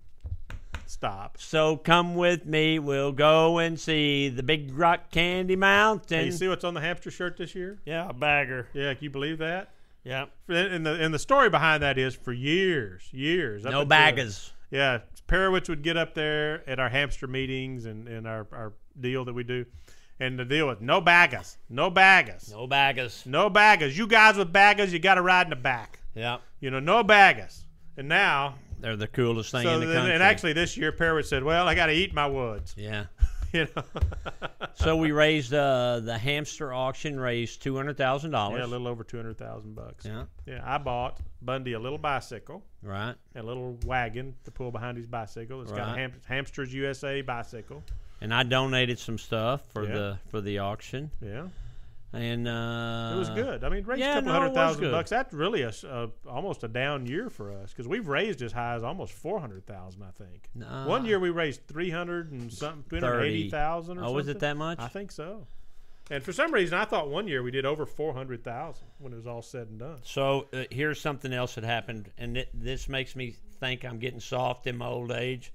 Stop. So come with me. We'll go and see the Big Rock Candy Mountain. Hey, you see what's on the hamster shirt this year? Yeah, a bagger. Yeah, can you believe that? Yeah. And the story behind that is for years. No baggers. Yeah, Perowitz would get up there at our hamster meetings and our deal that we do. And the deal was no baggers. No baggers. No baggers. No baggers. You guys with baggers, you got to ride in the back. Yeah. You know, no baggers. And now they're the coolest thing in the country. And actually this year, Perowitz said, well, I got to eat my woods. Yeah. You know. So we raised the hamster auction raised $200,000. Yeah, a little over $200,000. Yeah. Yeah, I bought Bundy a little bicycle. Right. And a little wagon to pull behind his bicycle. It's got a Hamsters USA bicycle. And I donated some stuff for the auction. Yeah. And it was good. I mean, raised a couple $100,000. That's really almost a down year for us because we've raised as high as almost $400,000. I think one year we raised 300 and something, 380,000 or something. Was it that much? I think so. And for some reason, I thought one year we did over 400,000 when it was all said and done. So here's something else that happened, and this makes me think I'm getting soft in my old age.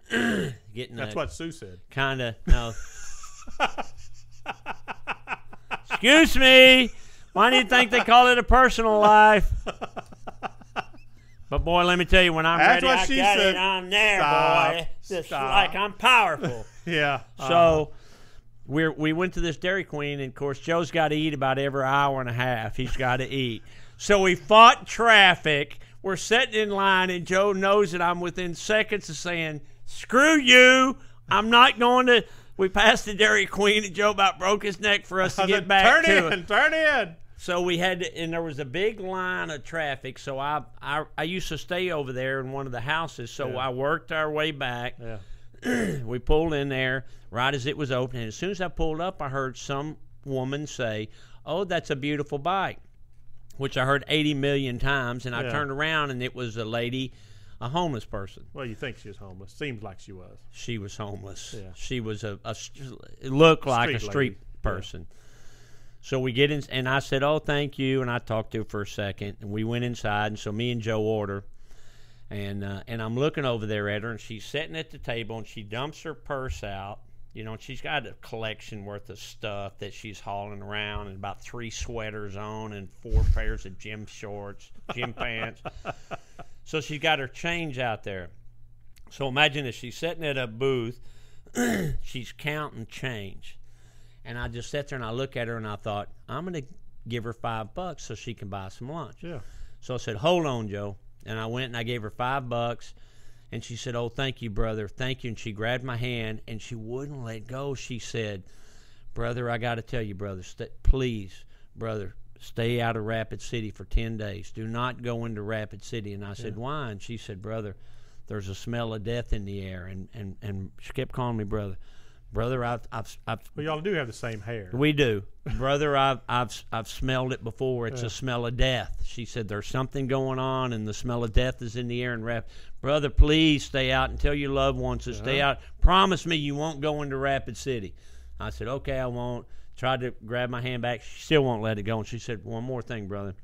That's what Sue said. Kind of no. Excuse me. Why do you think they call it a personal life? But boy, let me tell you, when I'm ready, I got it. I'm there, boy. Just like I'm powerful. Yeah. So we went to this Dairy Queen, and of course Joe's got to eat about every hour and a half. He's got to eat. So we fought traffic. We're sitting in line, and Joe knows that I'm within seconds of saying, "Screw you! I'm not going to." We passed the Dairy Queen, and Joe about broke his neck for us to get back to it. Turn in. So we had to, and there was a big line of traffic. So I used to stay over there in one of the houses. So I worked our way back. Yeah. We pulled in there right as it was open, and as soon as I pulled up, I heard some woman say, "Oh, that's a beautiful bike," which I heard 80 million times. And I turned around, and it was a lady. A homeless person. Well, you think she was homeless. Seems like she was. She was homeless. Yeah. She was it looked like a street person. So we get in, and I said, "Oh, thank you," and I talked to her for a second, and we went inside, and so me and Joe order, and I'm looking over there at her, and she's sitting at the table, and she dumps her purse out, you know, and she's got a collection worth of stuff that she's hauling around, and about 3 sweaters on, and 4 pairs of gym shorts, gym pants. So she's got her change out there. So imagine if she's sitting at a booth, she's counting change. And I just sat there and I look at her and I thought, I'm going to give her $5 so she can buy some lunch. Yeah. So I said, hold on, Joe. And I went and I gave her $5 and she said, oh, thank you, brother. Thank you. And she grabbed my hand and she wouldn't let go. She said, brother, I got to tell you, brother, please, brother, stay out of Rapid City for 10 days. Do not go into Rapid City. And I said, why? And she said, brother, there's a smell of death in the air. And she kept calling me brother. Brother, I've well, y'all do have the same hair. We do, brother. I've smelled it before. It's a smell of death. She said there's something going on, and the smell of death is in the air. And brother, please stay out and tell your loved ones to stay out. Promise me you won't go into Rapid City. I said okay, I won't. Tried to grab my hand back. She still won't let it go. And she said one more thing, brother.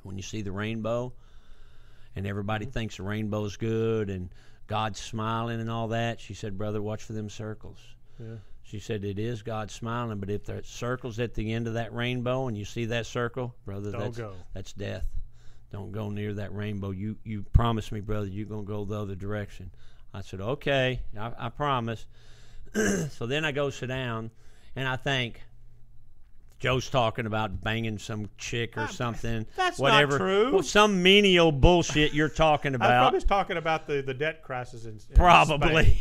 When you see the rainbow, and everybody thinks the rainbow's good, and God's smiling and all that, she said, brother, watch for them circles. Yeah. She said, it is God smiling, but if there's circles at the end of that rainbow and you see that circle, brother, that's death. Don't go near that rainbow. You promise me, brother, you're going to go the other direction. I said, okay, I promise. So then I go sit down, and I think Joe's talking about banging some chick or something. That's whatever. Not true. Well, some menial bullshit you're talking about. I was probably talking about the debt crisis in probably. Spain.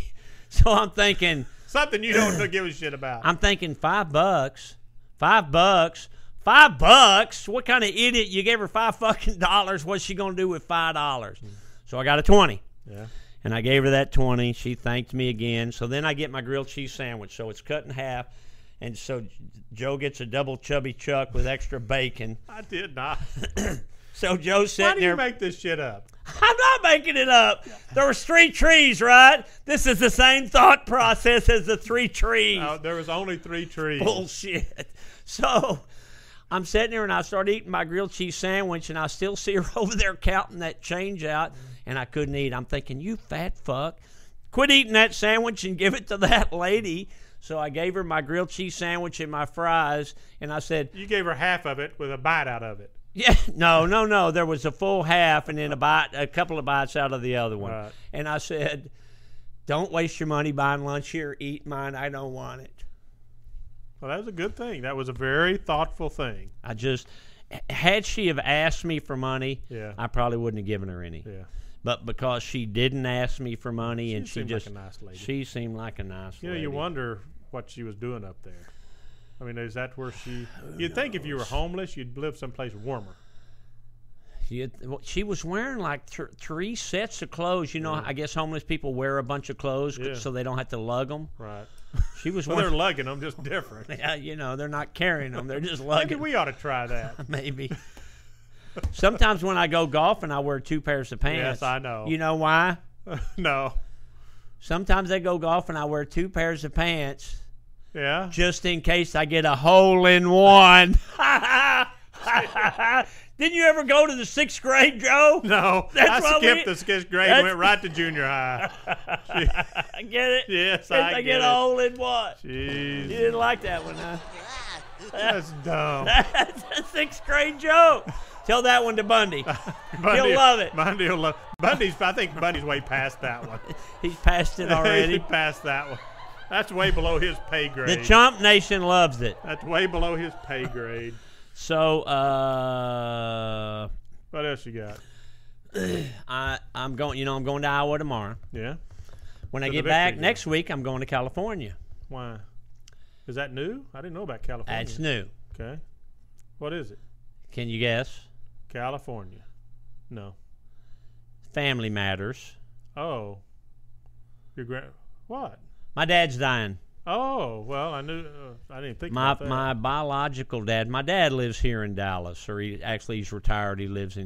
So I'm thinking... Something you don't give a shit about. I'm thinking $5. $5? What kind of idiot? You gave her $5 What's she gonna do with $5? So I got a 20. Yeah. And I gave her that 20. She thanked me again. So then I get my grilled cheese sandwich. So it's cut in half, and so Joe gets a double chubby chuck with extra bacon. I did not. So Joe's sitting there. Why do you make this shit up? I'm not making it up. There was 3 trees, right? This is the same thought process as the 3 trees. No, there was only 3 trees. Bullshit. So I'm sitting there and I start eating my grilled cheese sandwich, and I still see her over there counting that change out, and I couldn't eat. I'm thinking, you fat fuck, quit eating that sandwich and give it to that lady. So I gave her my grilled cheese sandwich and my fries, and I said, you gave her half of it with a bite out of it. Yeah, no. There was a full half and then a couple of bites out of the other one. Right. And I said, don't waste your money buying lunch here. Eat mine. I don't want it. Well, that was a good thing. That was a very thoughtful thing. Had she have asked me for money, I probably wouldn't have given her any. Yeah. But because she didn't ask me for money, and she seemed like a nice lady. She seemed like a nice lady. You know, you wonder what she was doing up there. I mean, is that where you'd think if you were homeless, you'd live someplace warmer. She was wearing like 3 sets of clothes. You know, I guess homeless people wear a bunch of clothes so they don't have to lug them. Right. She was they're lugging them, just different. Yeah, you know, they're not carrying them. They're just lugging. Maybe we ought to try that. Maybe. Sometimes when I go golfing, I wear 2 pairs of pants. Yes, I know. You know why? No. Sometimes I go golfing, I wear 2 pairs of pants. Yeah. Just in case I get a hole in one. Didn't you ever go to the 6th grade, Joe? No. I skipped the 6th grade and went right to junior high. I get it? Yes, I get a hole in one. Jeez. You didn't like that one, huh? That's dumb. That's a 6th grade joke. Tell that one to Bundy. He'll love it. Bundy will love it. I think Bundy's way past that one. He's past it already. He's past that one. That's way below his pay grade. The Chump Nation loves it. That's way below his pay grade. So, what else you got? I'm going to Iowa tomorrow. Yeah. When I get back next week, I'm going to California. Why? Is that new? I didn't know about California. That's new. Okay. What is it? Can you guess? California. No. Family matters. Oh. What? My dad's dying. Oh, well, I knew. I didn't think about that. My biological dad. My dad lives here in Dallas, or he's retired. He lives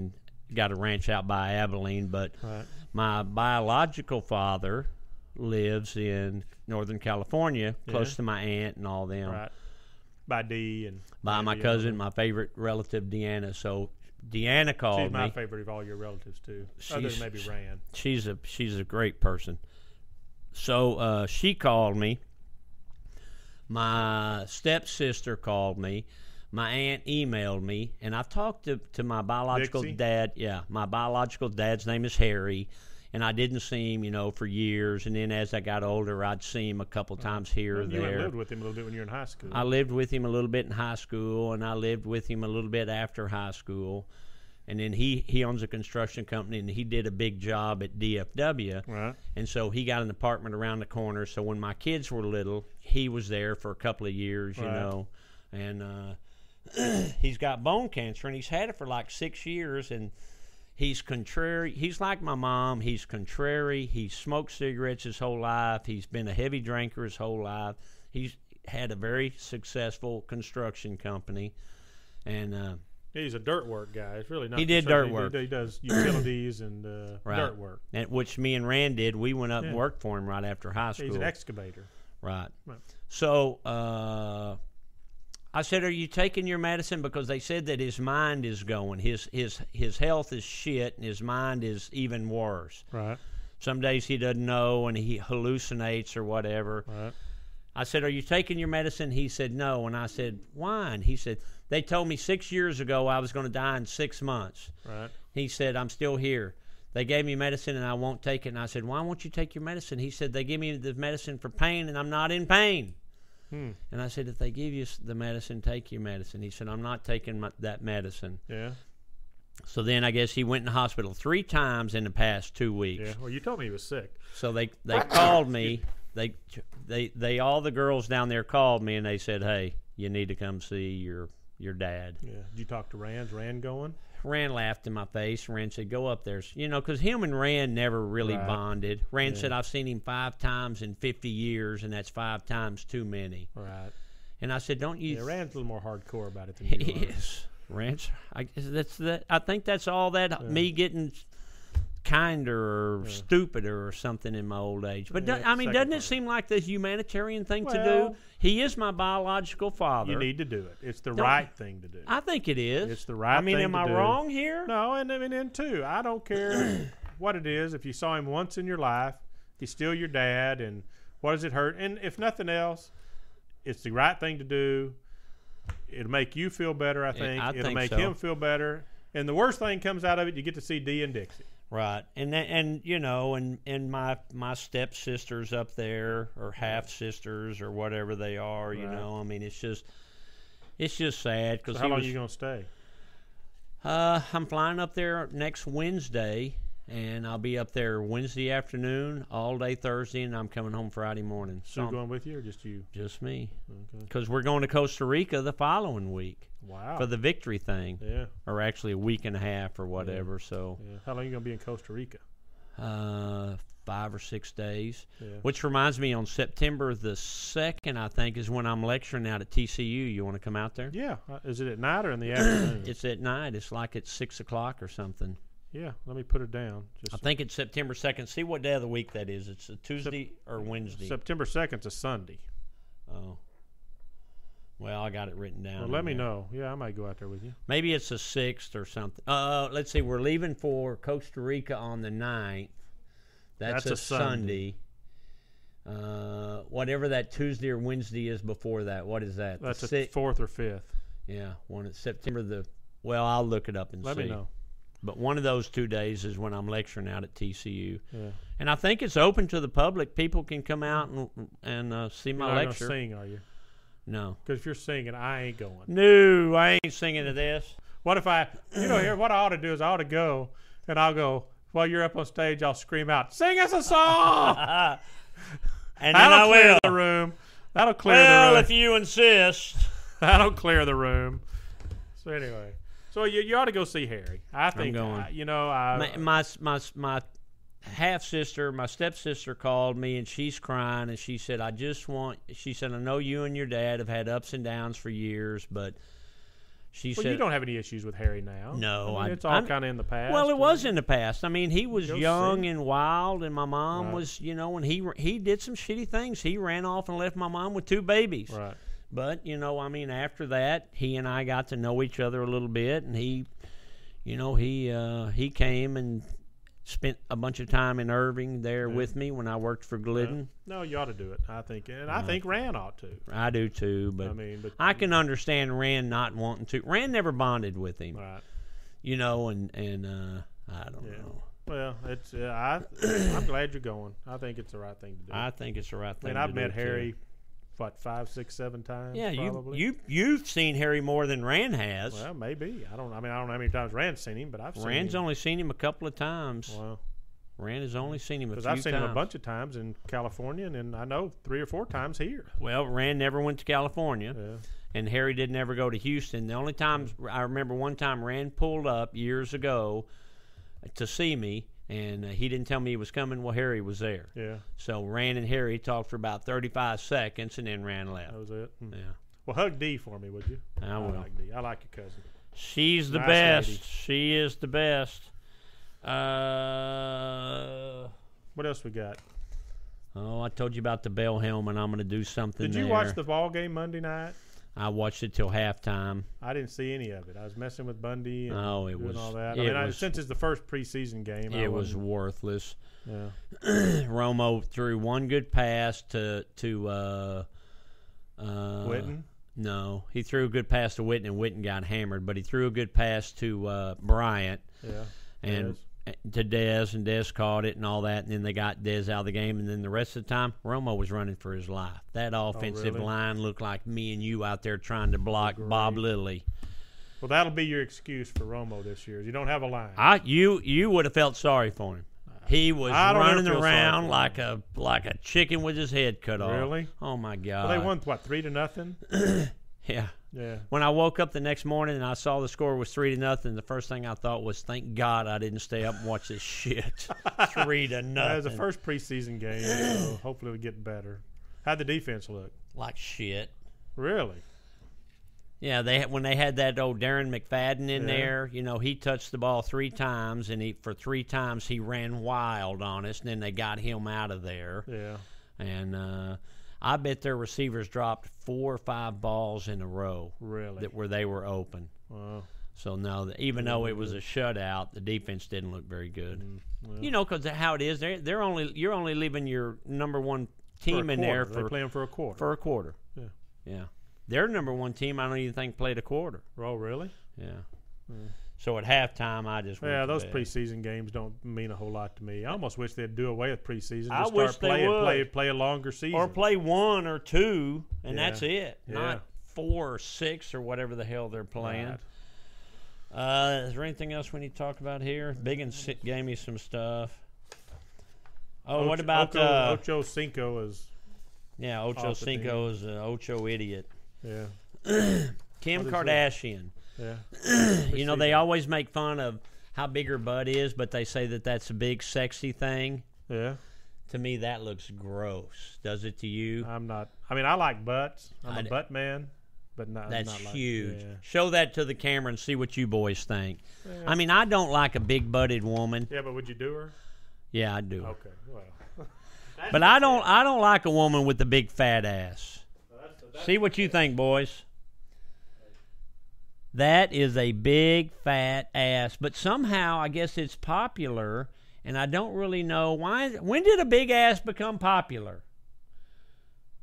got a ranch out by Abilene. But my biological father lives in Northern California, close to my aunt and all them. Right. by D and by my cousin, my favorite relative, Deanna. So Deanna called me. She's my favorite of all your relatives too, other than maybe Rand. She's a great person. So she called me. My stepsister called me. My aunt emailed me, and I've talked to my biological Dixie? dad. Yeah, my biological dad's name is Harry, and I didn't see him, for years. And then as I got older, I'd see him a couple times here or You there. lived with him a little bit when you were in high school. I lived with him a little bit in high school, and I lived with him a little bit after high school. And then he owns a construction company, and he did a big job at DFW. Right. And so he got an apartment around the corner. So when my kids were little, he was there for a couple of years, And he's got bone cancer, and he's had it for like 6 years. And he's contrary. He's like my mom. He's contrary. He smoked cigarettes his whole life. He's been a heavy drinker his whole life. He's had a very successful construction company. And he's a dirt work guy. It's really not. He did dirt work. He does utilities and dirt work. And which me and Rand did. We went up and worked for him right after high school. He's an excavator. Right. So I said, "Are you taking your medicine?" Because they said that his mind is going. His health is shit, and his mind is even worse. Right. Some days he doesn't know, and he hallucinates or whatever. Right. I said, "Are you taking your medicine?" He said, "No." And I said, "Why?" And he said, "They told me 6 years ago I was going to die in 6 months." Right. He said, "I'm still here. They gave me medicine and I won't take it." And I said, "Why won't you take your medicine?" He said, "They give me the medicine for pain and I'm not in pain." And I said, "If they give you the medicine, take your medicine." He said, "I'm not taking that medicine." Yeah. So then I guess he went in the hospital 3 times in the past 2 weeks. Yeah. Well, you told me he was sick. So they called me. They all the girls down there called me and they said, "Hey, you need to come see your dad." Yeah. Did you talk to Rand? Is Rand going? Rand laughed in my face. Rand said, "Go up there." Because him and Rand never really bonded. Rand said, "I've seen him 5 times in 50 years, and that's 5 times too many." Right. And I said, "Don't you?" Yeah, Rand's a little more hardcore about it than He you are. is. Rand's. I think that's all that me getting kinder or stupider or something in my old age. But doesn't it seem like the humanitarian thing to do? He is my biological father. You need to do it. It's the right thing to do. I think it is. It's the right thing to do. am I wrong here? No, and then too, I don't care what it is. If you saw him once in your life, he's still your dad, and what does it hurt? And if nothing else, it's the right thing to do. It'll make you feel better, I think. It'll make him feel better. And the worst thing comes out of it, you get to see Dee and Dixie. Right, and my stepsisters up there, or half sisters, or whatever they are. It's just sad because. So how long are you gonna stay? I'm flying up there next Wednesday, and I'll be up there Wednesday afternoon, all day Thursday, and I'm coming home Friday morning. Sue going with you, or just you? Just me. Okay. Because we're going to Costa Rica the following week. Wow. For the victory thing. Yeah. Or actually a week and a half or whatever. Yeah. So. Yeah. How long are you going to be in Costa Rica? 5 or 6 days. Yeah. Which reminds me, on September the 2nd, I think, is when I'm lecturing out at TCU. You want to come out there? Yeah. Is it at night or in the afternoon? It's at night. It's like at 6 o'clock or something. Yeah. Let me put it down. I think it's September 2nd. See what day of the week that is. It's a Tuesday or Wednesday. September 2nd's a Sunday. Oh. Well, I got it written down. Well, let me know. Yeah, I might go out there with you. Maybe it's the 6th or something. Let's see. We're leaving for Costa Rica on the 9th. That's a Sunday. Whatever that Tuesday or Wednesday is before that. What is that? That's the 4th or 5th. Yeah, one at September the. Well, I'll look it up and see. Let me know. But one of those 2 days is when I'm lecturing out at TCU. Yeah. And I think it's open to the public. People can come out and see my lecture. You're not going to sing, are you? No. Because if you're singing, I ain't going. No, I ain't singing to this. What if here, what I ought to do is I ought to go, and I'll go, while you're up on stage, I'll scream out, "Sing us a song!" And then I will. Clear the room. That'll clear the room. Well, if you insist. That'll clear the room. So anyway. So you ought to go see Harry. I think, I'm going. My half-sister, my stepsister called me, and she's crying, and she said, she said, "I know you and your dad have had ups and downs for years, but she said..." you don't have any issues with Harry now. No. It's all kind of in the past. Well, it was in the past. I mean, he was young see. and wild, and my mom was, when he did some shitty things. He ran off and left my mom with 2 babies. Right. But, you know, I mean, after that, he and I got to know each other a little bit, and he came and spent a bunch of time in Irving there with me when I worked for Glidden. No, you ought to do it, I think. And I think Rand ought to. I do too, but I can understand Rand not wanting to. Rand never bonded with him. Right. You know, and I don't know. Well, it's I'm glad you're going. I think it's the right thing to do. I think it's the right thing to do. And I've met Harry, what, 5, 6, 7 times? Yeah, probably. you've seen Harry more than Rand has. Well, maybe. I don't know how many times Rand's seen him, but I've seen him. Rand's only seen him a couple of times. Well, Rand has only seen him a few times. Because I've seen him a bunch of times in California, and I know 3 or 4 times here. Well, Rand never went to California. Yeah. And Harry didn't ever go to Houston. The only times I remember one time Rand pulled up years ago to see me, and he didn't tell me he was coming. Well, Harry was there. Yeah. So Rand and Harry talked for about 35 seconds, and then Rand left. That was it. Yeah. Well, hug Dee for me, would you? I will. like Dee. I like your cousin. She's the Nice best. lady. She is the best. What else we got? Oh, I told you about the bell helmet. I'm going to do something Did you watch the ball game Monday night? I watched it till halftime. I didn't see any of it. I was messing with Bundy and it doing was all that. Since it's the first preseason game, it was worthless. Yeah. Romo threw one good pass to Witten? No, he threw a good pass to Witten, and Witten got hammered. But he threw a good pass to Bryant. Yeah. And to Dez, and Dez caught it and all that, and then they got Dez out of the game, and then the rest of the time, Romo was running for his life. That offensive line looked like me and you out there trying to block Bob Lilly. Well, that'll be your excuse for Romo this year. You don't have a line. You would have felt sorry for him. He was running around like a chicken with his head cut off. Really? Oh my God! Well, they won what, 3-0? Yeah. Yeah. When I woke up the next morning and I saw the score was 3-0, the first thing I thought was, "Thank God I didn't stay up and watch this shit." 3-0. It was the first preseason game, so hopefully it'll get better. How'd the defense look? Like shit. Really? Yeah, when they had that old Darren McFadden in there, you know, he touched the ball 3 times, and for 3 times he ran wild on us, and then they got him out of there. Yeah. And I bet their receivers dropped 4 or 5 balls in a row. Really? Where they were open. Wow. So no, even though it was a shutout, the defense didn't look very good. Well, you know, because how it is, you're only leaving your number 1 team in there They're playing for a quarter. For a quarter. Yeah. Yeah. Their number 1 team, I don't even think played a quarter. Oh, really? Yeah. So at halftime, I just went to those bed. preseason games don't mean a whole lot to me. I almost wish they'd do away with preseason. I Just wish start they would. play a longer season, or play 1 or 2, and Yeah. that's it. Yeah. Not 4 or 6 or whatever the hell they're playing. Right. Is there anything else we need to talk about here? Biggins gave me some stuff. Oh, what about Ocho Cinco is? Yeah, Ocho Cinco is an Ocho idiot. Yeah. Kim Kardashian. Yeah. You know, they always make fun of how big her butt is, but they say that that's a big sexy thing. Yeah. To me, that looks gross. Does it to you? I'm not. I mean, I like butts. I'm a butt man, but not. That's not huge. Yeah. Show that to the camera and see what you boys think. Yeah. I mean, I don't like a big-butted woman. Yeah, but would you do her? Yeah, I'd do her. Okay. Well. But I don't like a woman with a big fat ass. See what you think, boys. That is a big fat ass, but somehow I guess it's popular, and I don't really know why. When did a big ass become popular?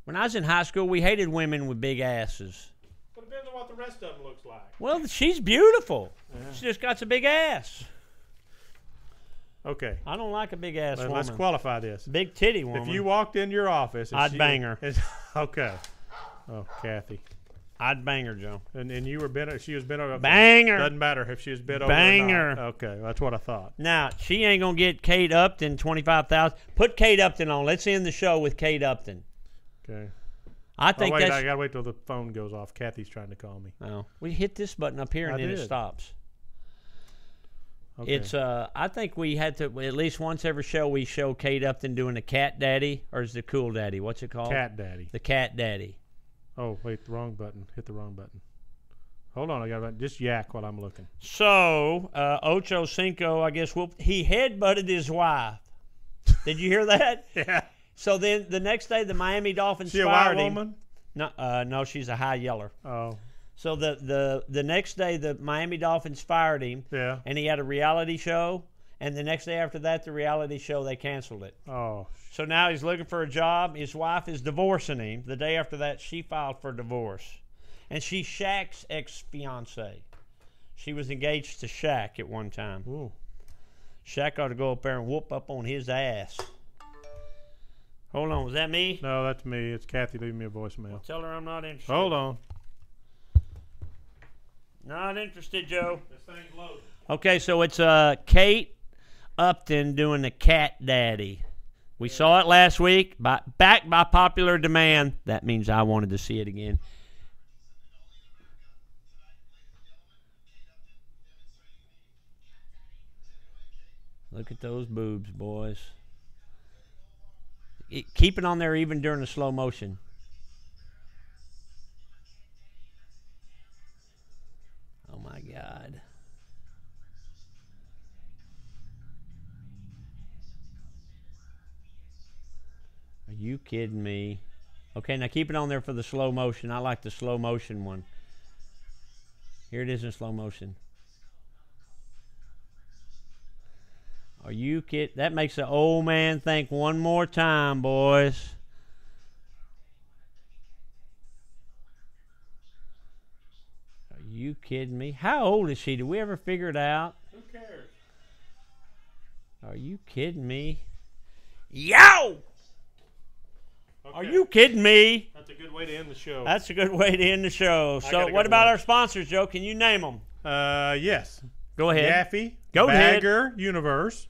When I was in high school, we hated women with big asses. Well, it depends on what the rest of them looks like. Well, she's beautiful. Yeah. She just got a big ass. Okay. I don't like a big ass woman. Let's qualify this. Big titty woman. If you walked in your office, I'd bang her. Okay. Oh, Kathy. I'd bang her, Joe. And you were bent. She was bent over. Bang her. Doesn't matter if she was bent over. Bang or not. her. Okay, that's what I thought. Now she ain't gonna get Kate Upton $25,000. Put Kate Upton on. Let's end the show with Kate Upton. Okay. I think I that's. gotta wait till the phone goes off. Kathy's trying to call me. Oh, we hit this button up here and then it stops. Okay. It's I think we had to at least once every show we show Kate Upton doing the cat daddy, or is it cool daddy? What's it called? Cat daddy. The cat daddy. Oh wait, the wrong button. Hit the wrong button. Hold on, I got just yak while I'm looking. So Ocho Cinco, I guess he headbutted his wife. Did you hear that? Yeah. So then the next day the Miami Dolphins She a fired white him. woman? No, she's a high yeller. Oh. So the next day, the Miami Dolphins fired him. Yeah. And he had a reality show. And the next day after that, the reality show, they canceled it. Oh. So now he's looking for a job. His wife is divorcing him. The day after that, she filed for divorce. And she's Shaq's ex-fiancée. She was engaged to Shaq at one time. Ooh. Shaq ought to go up there and whoop up on his ass. Hold on, was that me? No, that's me. It's Kathy leaving me a voicemail. Tell her I'm not interested. Hold on. Not interested, Joe. This thing's loaded. Okay, so it's Kate Upton doing the Cat Daddy. We saw it last week, back by popular demand. That means I wanted to see it again. Look at those boobs, boys. Keep it on there even during the slow motion. Oh, my God. Are you kidding me? Okay, now keep it on there for the slow motion. I like the slow motion one. Here it is in slow motion. Are you kidding? That makes the old man think one more time, boys. Are you kidding me? How old is she? Did we ever figure it out? Who cares? Are you kidding me? Yo! Okay. Are you kidding me? That's a good way to end the show. That's a good way to end the show. I So gotta what go about to our sponsors, Joe? Can you name them? Yes. Go ahead. Yaffee. Go ahead. Bagger Universe.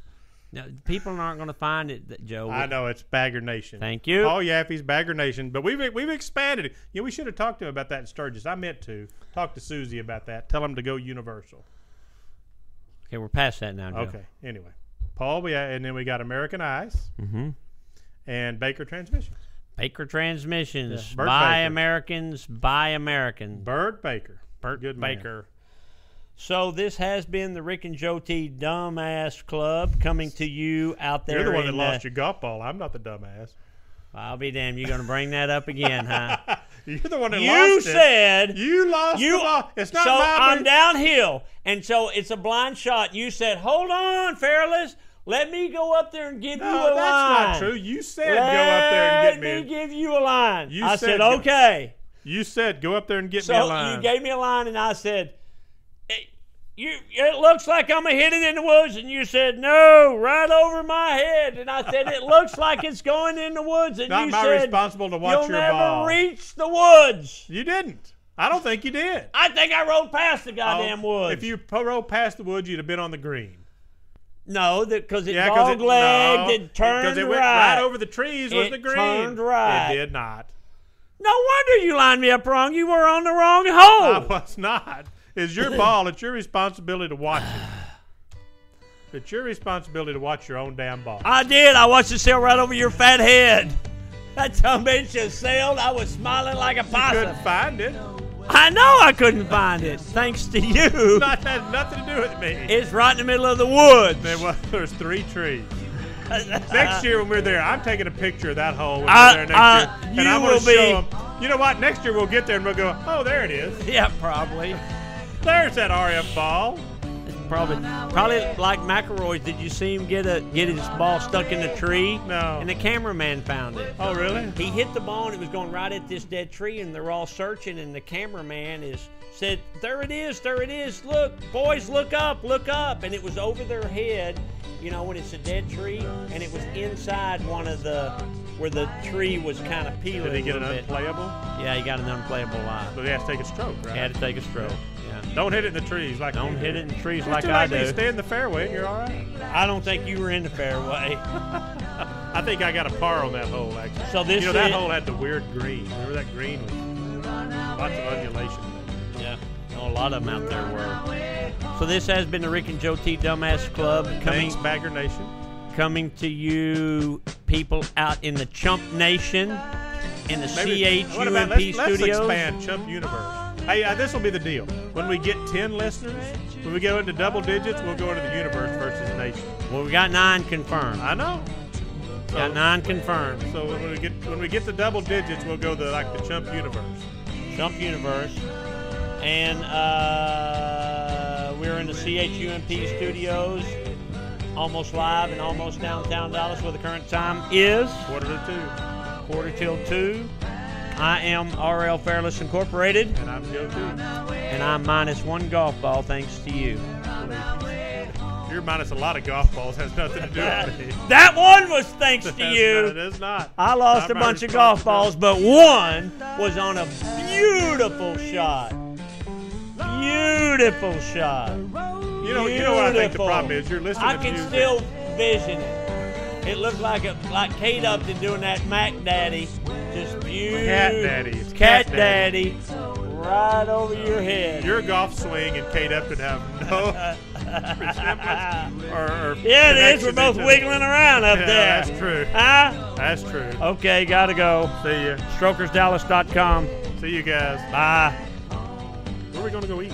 Now, people aren't going to find it, Joe. I know, it's Bagger Nation. Thank you. All Yaffee's Bagger Nation. But we've expanded it. You know, we should have talked to him about that in Sturgis. I meant to. Talk to Susie about that. Tell him to go Universal. Okay, we're past that now, Joe. Okay. Anyway. Paul, and then we got American Ice and Baker Transmissions. Baker Transmissions. Yeah, Burt By Baker. Americans, by Americans. Burt Baker. Burt Good man. Baker. So this has been the Rick and JoeT Dumbass Club coming to you out there. You're the one that in, lost your golf ball. I'm not the dumbass. I'll be damned. You're going to bring that up again, huh? You're the one that You lost it. said You lost the ball. It's not so my I'm downhill, and so it's a blind shot. You said, "Hold on, Fairless. Let me go up there and give you a line." No, that's not true. You said go up there and get me. Let me give you a line. You I said said, go- "Okay." You said go up there and get So me a line. you gave me a line, and I said, It looks like I'm going to hit it in the woods. And you said, no, right over my head. And I said, it looks like it's going in the woods. And Not you my said, responsible to watch you'll your never ball. reach the woods. You didn't. I don't think you did. I think I rode past the goddamn woods. If you rode past the woods, you'd have been on the green. No, because it 'cause dog-legged, it turned because it right. went right over the trees was It the green. turned right. It did not. No wonder you lined me up wrong. You were on the wrong hole. I was not. It's your ball. It's your responsibility to watch it. It's your responsibility to watch your own damn ball. I did. I watched it sail right over your fat head. That sumbitch just sailed. I was smiling like a You possum. couldn't find it. I know I couldn't find it. Thanks to you. That had nothing to do with me. It's right in the middle of the woods. There's 3 trees. Next year when we're there, I'm taking a picture of that hole when we're there next year. And I'm going to show them. You know what? Next year we'll get there and we'll go, oh, there it is. Yeah, probably. There's that RF ball. Probably like McElroy. Did you see him get his ball stuck in the tree? No. And the cameraman found it. Oh, really? He hit the ball and it was going right at this dead tree, and they're all searching, and the cameraman said, there it is, look, boys, look up, and it was over their head, you know, when it's a dead tree, and it was inside one of where the tree was kind of peeling. Did he get a an little bit. unplayable? Yeah, he got an unplayable line. But he has to take a stroke, right? He had to take a stroke. Yeah. Don't hit it in the trees like Don't you hit do. it in the trees Just like do I me. do. Stay in the fairway and you're all right. I don't think you were in the fairway. I think I got a par on that hole, actually. So this that is- hole had the weird green. Remember that green was lots of undulation. Yeah, no, a lot of them out there were. So this has been the Rick and JoeT Dumbass Club Thanks, Bagger Nation. coming to you, people out in the Chump Nation, in the What about, CHUMP let's studios. expand Chump Universe. Hey, this will be the deal. When we get 10 listeners, when we go into double digits, we'll go into the universe versus nation. Well, we got 9 confirmed. I know. Got 9 confirmed. So when we get to double digits, we'll go to like the Chump universe. Chump Universe. And we're in the CHUMP studios, almost live and almost downtown Dallas, where the current time is 1:45. I am RL Fairless Incorporated. And I'm JoeT. And I'm minus 1 golf ball thanks to you. You're minus a lot of golf balls. Has nothing to do with me. That one was thanks to you. It is not. I lost a bunch of golf balls, but one was on a beautiful shot. Beautiful shot. You know what I think the problem is? You're listening I to can music. still vision it. It looked like Kate Upton doing that Mac Daddy. Just beautiful. Cat Daddy. It's Cat Daddy. Right over your head. Your golf swing and Kate Upton have no resemblance or yeah, it is. We're connection both into- wiggling around up Yeah, there. that's true. Huh? That's true. Okay, gotta go. See ya. StrokersDallas.com. See you guys. Bye. Where are we gonna go eat?